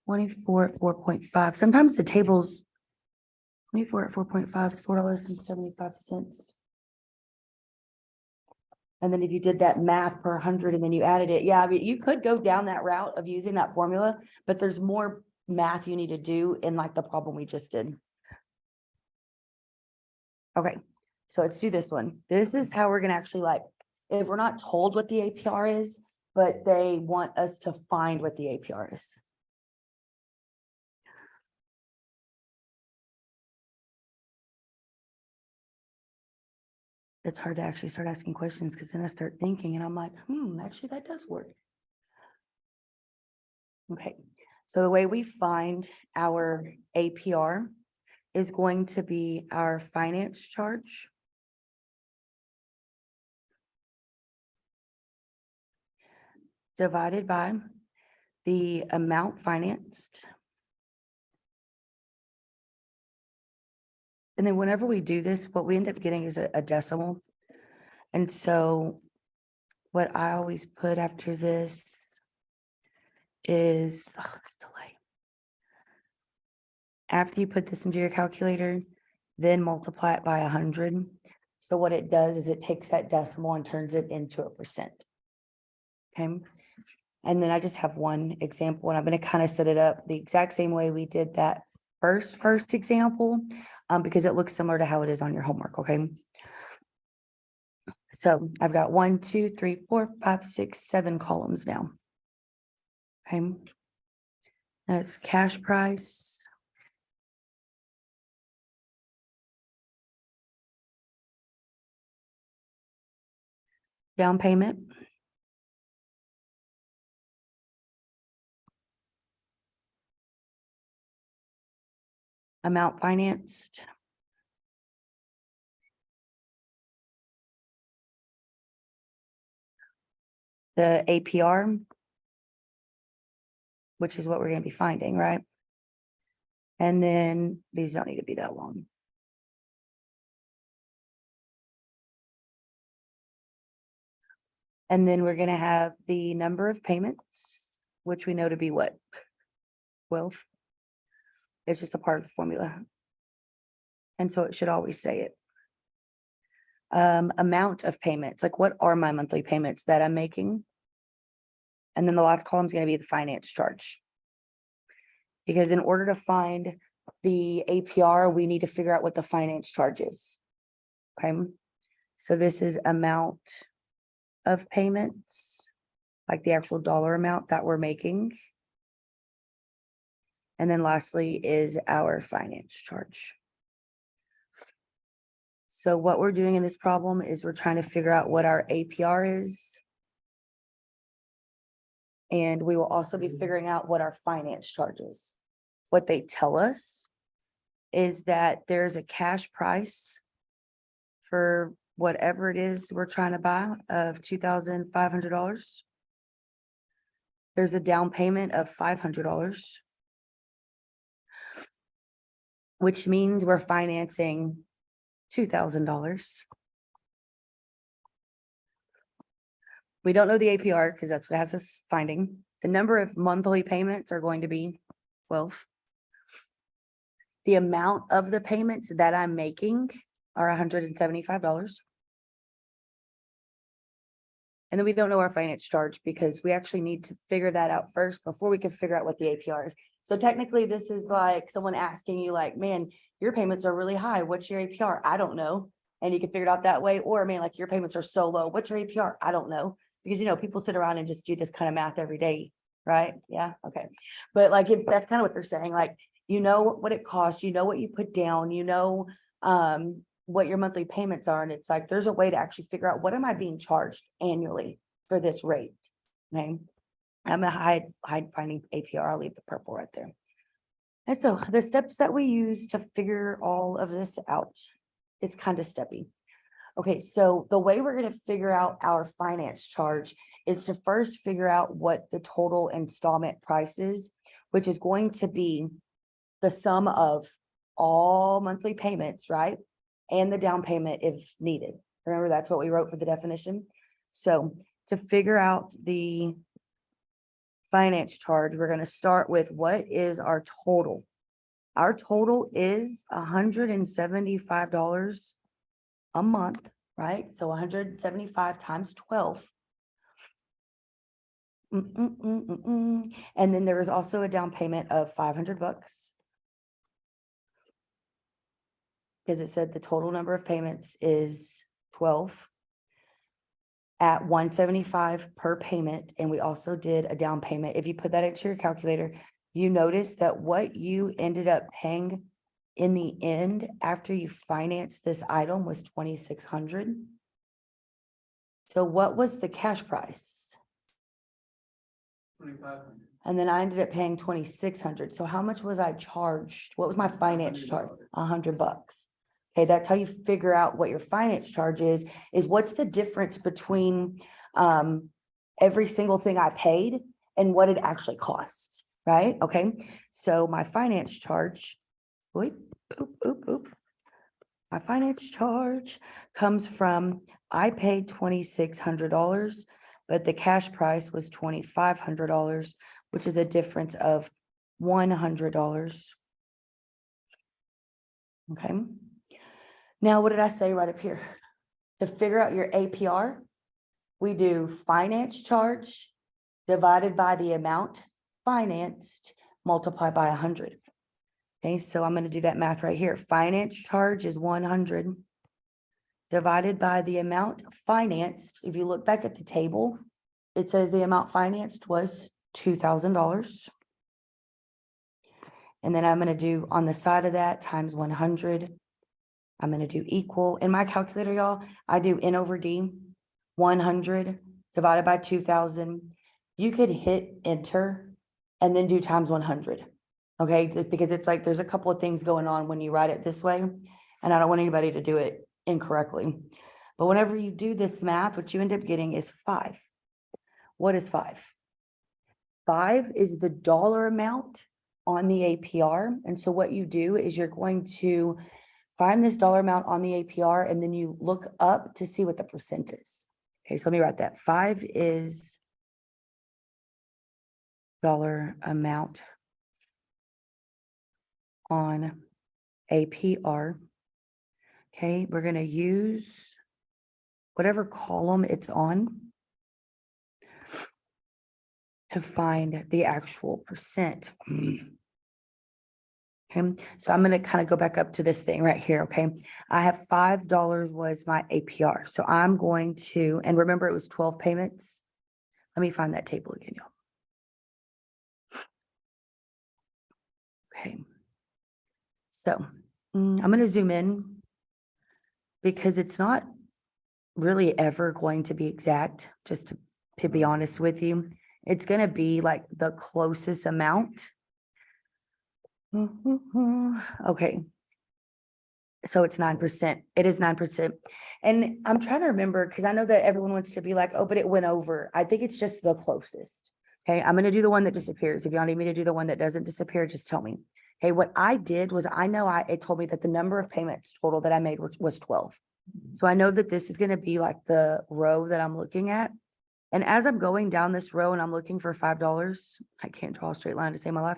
24 at 4.5. Sometimes the tables 24 at 4.5 is $4.75. And then if you did that math per 100 and then you added it, yeah, I mean, you could go down that route of using that formula, but there's more math you need to do in like the problem we just did. Okay, so let's do this one. This is how we're gonna actually like, if we're not told what the APR is, but they want us to find what the APR is. It's hard to actually start asking questions because then I start thinking and I'm like, actually that does work. Okay, so the way we find our APR is going to be our finance charge divided by the amount financed. And then whenever we do this, what we end up getting is a decimal. And so what I always put after this is, it's delay. After you put this into your calculator, then multiply it by 100. So what it does is it takes that decimal and turns it into a percent. Okay. And then I just have one example, and I'm going to kind of set it up the exact same way we did that first example, because it looks similar to how it is on your homework. Okay. So I've got 1, 2, 3, 4, 5, 6, 7 columns now. Okay. Now it's cash price. Down payment. Amount financed. The APR, which is what we're gonna be finding, right? And then these don't need to be that long. And then we're gonna have the number of payments, which we know to be what? 12. It's just a part of the formula. And so it should always say it. Amount of payments, like what are my monthly payments that I'm making? And then the last column is gonna be the finance charge. Because in order to find the APR, we need to figure out what the finance charge is. Okay, so this is amount of payments, like the actual dollar amount that we're making. And then lastly is our finance charge. So what we're doing in this problem is we're trying to figure out what our APR is. And we will also be figuring out what our finance charge is. What they tell us is that there's a cash price for whatever it is we're trying to buy of $2,500. There's a down payment of $500, which means we're financing $2,000. We don't know the APR because that's what has us finding. The number of monthly payments are going to be 12. The amount of the payments that I'm making are $175. And then we don't know our finance charge because we actually need to figure that out first before we can figure out what the APR is. So technically this is like someone asking you like, man, your payments are really high. What's your APR? I don't know. And you can figure it out that way. Or man, like your payments are so low. What's your APR? I don't know. Because, you know, people sit around and just do this kind of math every day, right? Yeah, okay. But like, if that's kind of what they're saying, like, you know what it costs, you know what you put down, you know, what your monthly payments are. And it's like, there's a way to actually figure out what am I being charged annually for this rate, okay? I'm gonna hide finding APR. I'll leave the purple right there. And so the steps that we use to figure all of this out is kind of steppy. Okay, so the way we're gonna figure out our finance charge is to first figure out what the total installment price is, which is going to be the sum of all monthly payments, right? And the down payment if needed. Remember, that's what we wrote for the definition. So to figure out the finance charge, we're gonna start with what is our total? Our total is $175 a month, right? So 175 times 12. And then there is also a down payment of $500. Because it said the total number of payments is 12 at 175 per payment. And we also did a down payment. If you put that into your calculator, you notice that what you ended up paying in the end after you financed this item was $2,600. So what was the cash price? 2,500. And then I ended up paying $2,600. So how much was I charged? What was my finance charge? $100. Okay, that's how you figure out what your finance charge is what's the difference between every single thing I paid and what it actually cost, right? Okay, so my finance charge, my finance charge comes from, I paid $2,600, but the cash price was $2,500, which is a difference of $100. Okay. Now, what did I say right up here? To figure out your APR, we do finance charge divided by the amount financed multiplied by 100. Okay, so I'm going to do that math right here. Finance charge is 100 divided by the amount financed. If you look back at the table, it says the amount financed was $2,000. And then I'm going to do on the side of that times 100. I'm going to do equal. In my calculator, y'all, I do N over D, 100 divided by 2,000. You could hit enter and then do times 100. Okay, because it's like, there's a couple of things going on when you write it this way, and I don't want anybody to do it incorrectly. But whenever you do this math, what you end up getting is 5. What is 5? 5 is the dollar amount on the APR. And so what you do is you're going to find this dollar amount on the APR, and then you look up to see what the percent is. Okay, so let me write that. 5 is dollar amount on APR. Okay, we're going to use whatever column it's on to find the actual percent. Okay, so I'm going to kind of go back up to this thing right here. Okay, I have $5 was my APR. So I'm going to, and remember it was 12 payments. Let me find that table again, y'all. Okay, so I'm going to zoom in because it's not really ever going to be exact, just to be honest with you. It's going to be like the closest amount. Okay. So it's 9%. It is 9%. And I'm trying to remember, because I know that everyone wants to be like, oh, but it went over. I think it's just the closest. Okay, I'm going to do the one that disappears. If y'all need me to do the one that doesn't disappear, just tell me. Okay, what I did was it told me that the number of payments total that I made was 12. So I know that this is going to be like the row that I'm looking at. And as I'm going down this row and I'm looking for $5, I can't draw a straight line to save my life,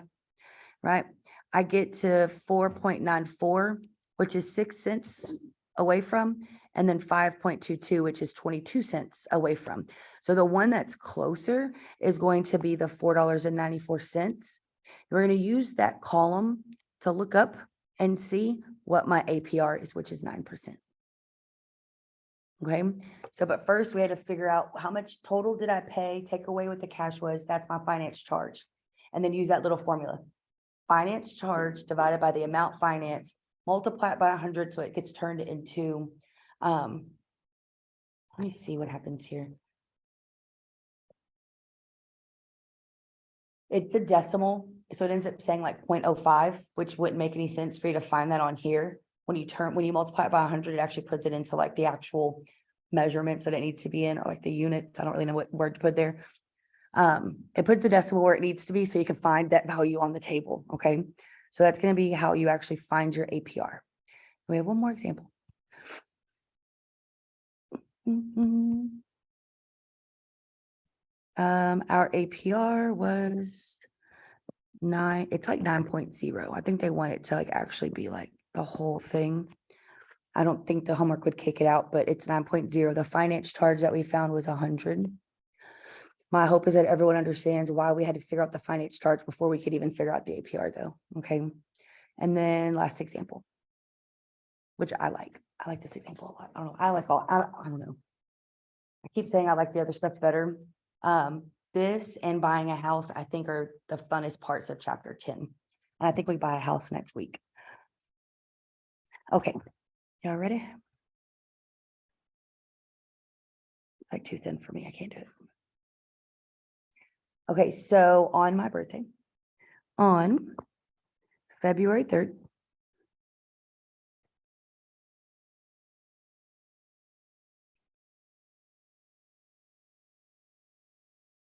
right? I get to 4.94, which is 6 cents away from, and then 5.22, which is 22 cents away from. So the one that's closer is going to be the $4.94. We're going to use that column to look up and see what my APR is, which is 9%. Okay, so but first we had to figure out how much total did I pay, take away what the cash was, that's my finance charge. And then use that little formula. Finance charge divided by the amount financed, multiply it by 100, so it gets turned into, let me see what happens here. It's a decimal, so it ends up saying like 0.05, which wouldn't make any sense for you to find that on here. When you multiply it by 100, it actually puts it into like the actual measurements that it needs to be in, or like the units. I don't really know what word to put there. It puts the decimal where it needs to be so you can find that value on the table. Okay, so that's going to be how you actually find your APR. We have one more example. Our APR was 9. It's like 9.0. I think they want it to like actually be like the whole thing. I don't think the homework would kick it out, but it's 9.0. The finance charge that we found was 100. My hope is that everyone understands why we had to figure out the finance charge before we could even figure out the APR though. Okay. And then last example, which I like this example a lot. I don't know. I don't know. I keep saying I like the other stuff better. This and buying a house, I think, are the funnest parts of chapter 10. And I think we buy a house next week. Okay. Y'all ready? Like too thin for me. I can't do it. Okay. So on my birthday, on February 3rd,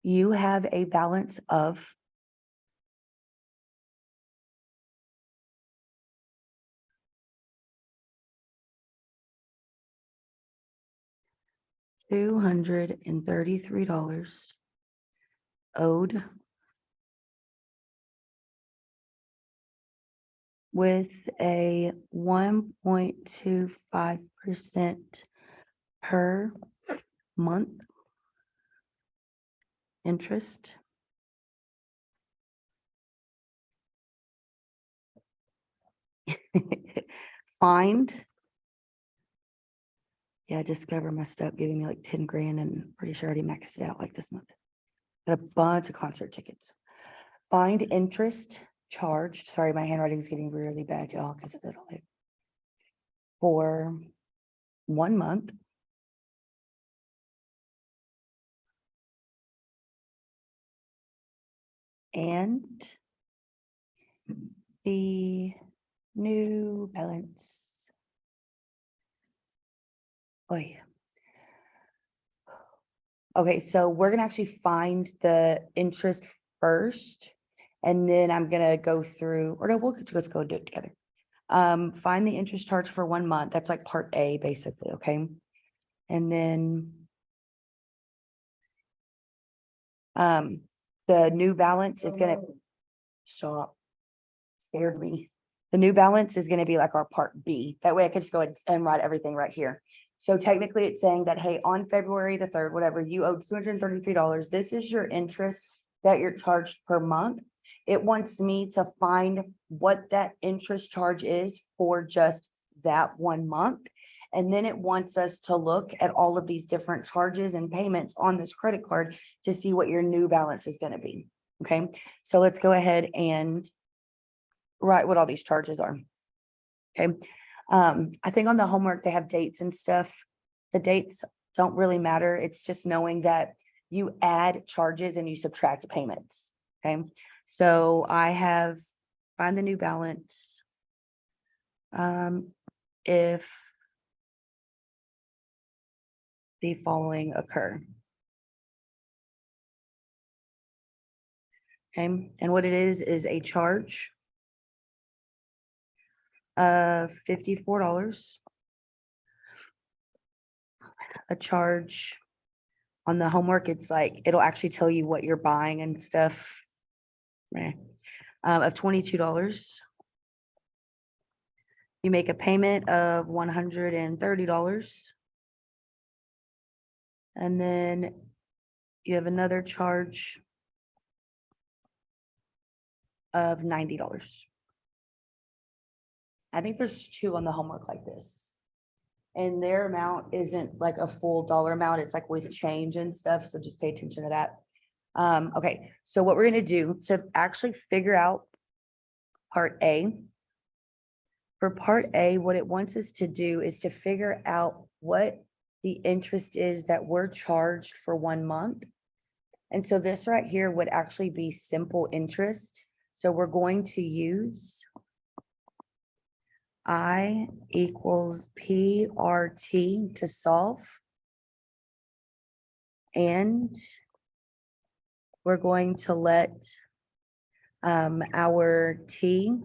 you have a balance of $233 owed with a 1.25% per month interest. Find. Yeah, Discover messed up giving me like 10 grand and pretty sure I already maxed it out like this month. Got a bunch of concert tickets. Find interest charged. Sorry, my handwriting's getting really bad, y'all, because of it all. For 1 month. And the new balance. Oh, yeah. Okay, so we're gonna actually find the interest first, and then I'm gonna go through, or no, we'll just go do it together. Find the interest charge for 1 month. That's like part A, basically, okay? And then the new balance is gonna stop. Scared me. The new balance is gonna be like our part B. That way I can just go ahead and write everything right here. So technically it's saying that, hey, on February the 3rd, whatever, you owe $233. This is your interest that you're charged per month. It wants me to find what that interest charge is for just that 1 month. And then it wants us to look at all of these different charges and payments on this credit card to see what your new balance is gonna be. Okay, so let's go ahead and write what all these charges are. Okay, I think on the homework, they have dates and stuff. The dates don't really matter. It's just knowing that you add charges and you subtract payments. Okay, so I have find the new balance. If the following occur. Okay, and what it is a charge of $54. A charge on the homework, it's like, it'll actually tell you what you're buying and stuff. Of $22. You make a payment of $130. And then you have another charge of $90. I think there's two on the homework like this. And their amount isn't like a full dollar amount. It's like with change and stuff. So just pay attention to that. Okay, so what we're gonna do to actually figure out part A. For part A, what it wants us to do is to figure out what the interest is that we're charged for 1 month. And so this right here would actually be simple interest. So we're going to use I equals PRT to solve. And we're going to let our T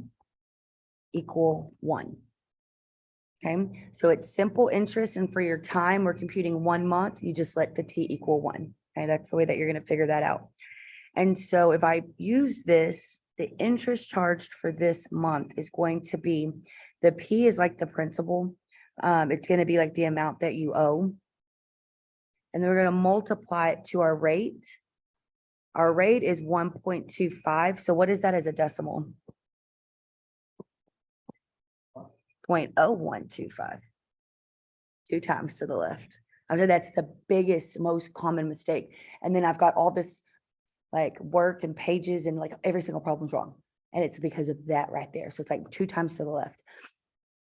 equal 1. Okay, so it's simple interest, and for your time, we're computing 1 month, you just let the T equal 1. Okay, that's the way that you're going to figure that out. And so if I use this, the interest charged for this month is going to be, the P is like the principal. It's going to be like the amount that you owe. And then we're going to multiply it to our rate. Our rate is 1.25. So what is that as a decimal? 0.0125. 2 times to the left. I know that's the biggest, most common mistake. And then I've got all this like work and pages and like every single problem's wrong. And it's because of that right there. So it's like 2 times to the left.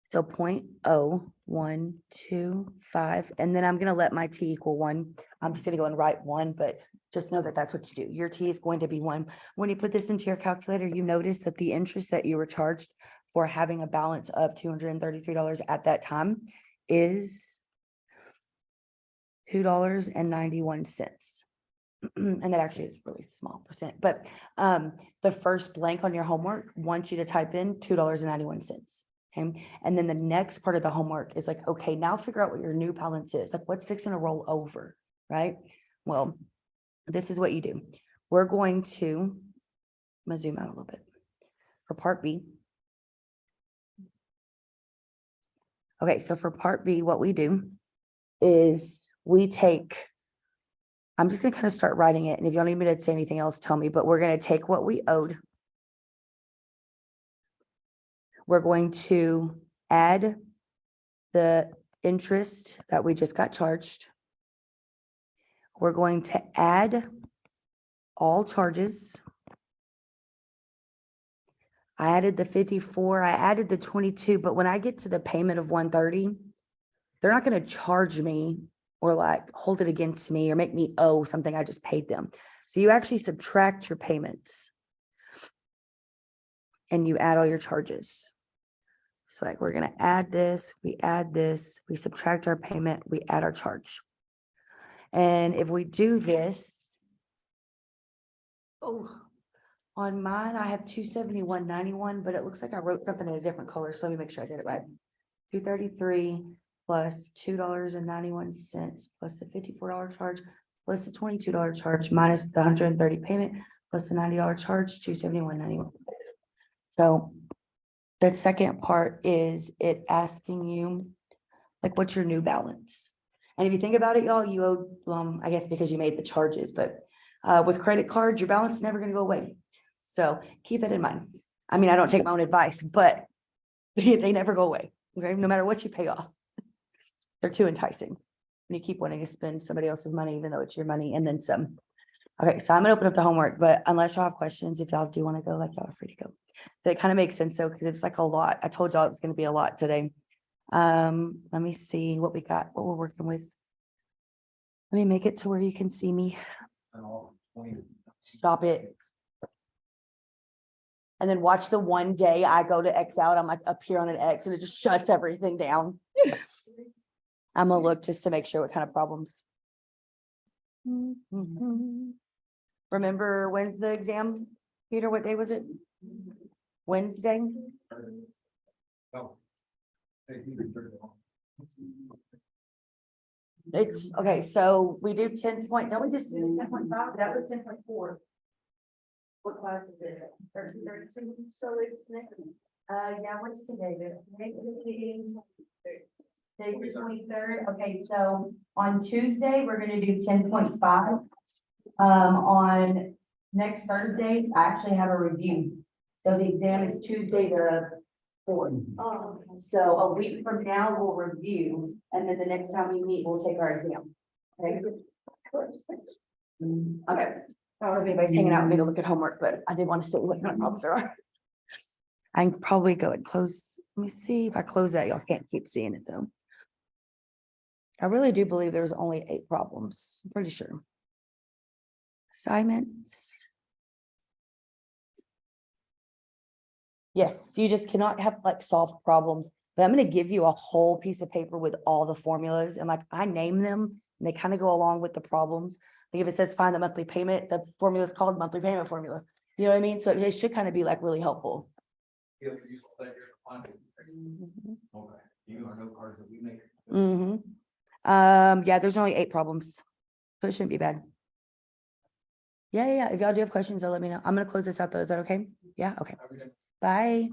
So 0.0125. And then I'm going to let my T equal 1. I'm just going to go and write 1, but just know that that's what you do. Your T is going to be 1. When you put this into your calculator, you notice that the interest that you were charged for having a balance of $233 at that time is $2.91. And that actually is a really small percent, but the first blank on your homework wants you to type in $2.91. Okay, and then the next part of the homework is like, okay, now figure out what your new balance is. Like, what's fixing to roll over, right? Well, this is what you do. We're going to, I'm gonna zoom out a little bit for part B. Okay, so for part B, what we do is we take, I'm just gonna kind of start writing it. And if you don't need me to say anything else, tell me, but we're gonna take what we owed. We're going to add the interest that we just got charged. We're going to add all charges. I added the 54, I added the 22, but when I get to the payment of 130, they're not going to charge me or like hold it against me or make me owe something I just paid them. So you actually subtract your payments. and you add all your charges. So like, we're gonna add this, we subtract our payment, we add our charge. And if we do this, oh, on mine, I have 271.91, but it looks like I wrote something in a different color, so let me make sure I did it right. 233 plus $2.91 plus the $54 charge plus the $22 charge minus the 130 payment plus the $90 charge, 271.91. So the second part is it asking you, like, what's your new balance? And if you think about it, y'all, you owe, I guess because you made the charges, but with credit cards, your balance is never gonna go away. So keep that in mind. I mean, I don't take my own advice, but they never go away, okay? No matter what you pay off. They're too enticing. And you keep wanting to spend somebody else's money, even though it's your money, and then some. Okay, so I'm gonna open up the homework, but unless y'all have questions, if y'all do want to go, like, y'all are free to go. That kind of makes sense though, because it's like a lot. I told y'all it was gonna be a lot today. Let me see what we got, what we're working with. Let me make it to where you can see me. And all 20. Stop it. And then watch the one day I go to X out, I'm like up here on an X and it just shuts everything down. I'm gonna look just to make sure what kind of problems. Remember, when's the exam? Peter, what day was it? Wednesday? Oh. Hey, you can turn it on. It's, okay, so we do 10 point, don't we just do 10.5? That was 10.4. What class is it? 1332? So it's next. Yeah, what's today? Day 23rd. Okay, so on Tuesday, we're gonna do 10.5. On next Thursday, I actually have a review. So the exam is Tuesday the 4th. Oh, So a week from now, we'll review, and then the next time we meet, we'll take our exam. Okay. Okay. I don't know if anybody's hanging out with me to look at homework, but I did want to see what kind of problems there are. I can probably go and close. Let me see if I close that. Y'all can't keep seeing it though. I really do believe there's only 8 problems. I'm pretty sure. Assignments. Yes, you just cannot have like solved problems, but I'm going to give you a whole piece of paper with all the formulas and like I name them and they kind of go along with the problems. Like if it says find the monthly payment, the formula is called monthly payment formula. You know what I mean? So it should kind of be like really helpful. You have to use all that here to find it. Okay, you are no cards that we make. Yeah, there's only 8 problems, so it shouldn't be bad. Yeah. If y'all do have questions, though, let me know. I'm gonna close this out though. Is that okay? Yeah, okay. Every day. Bye.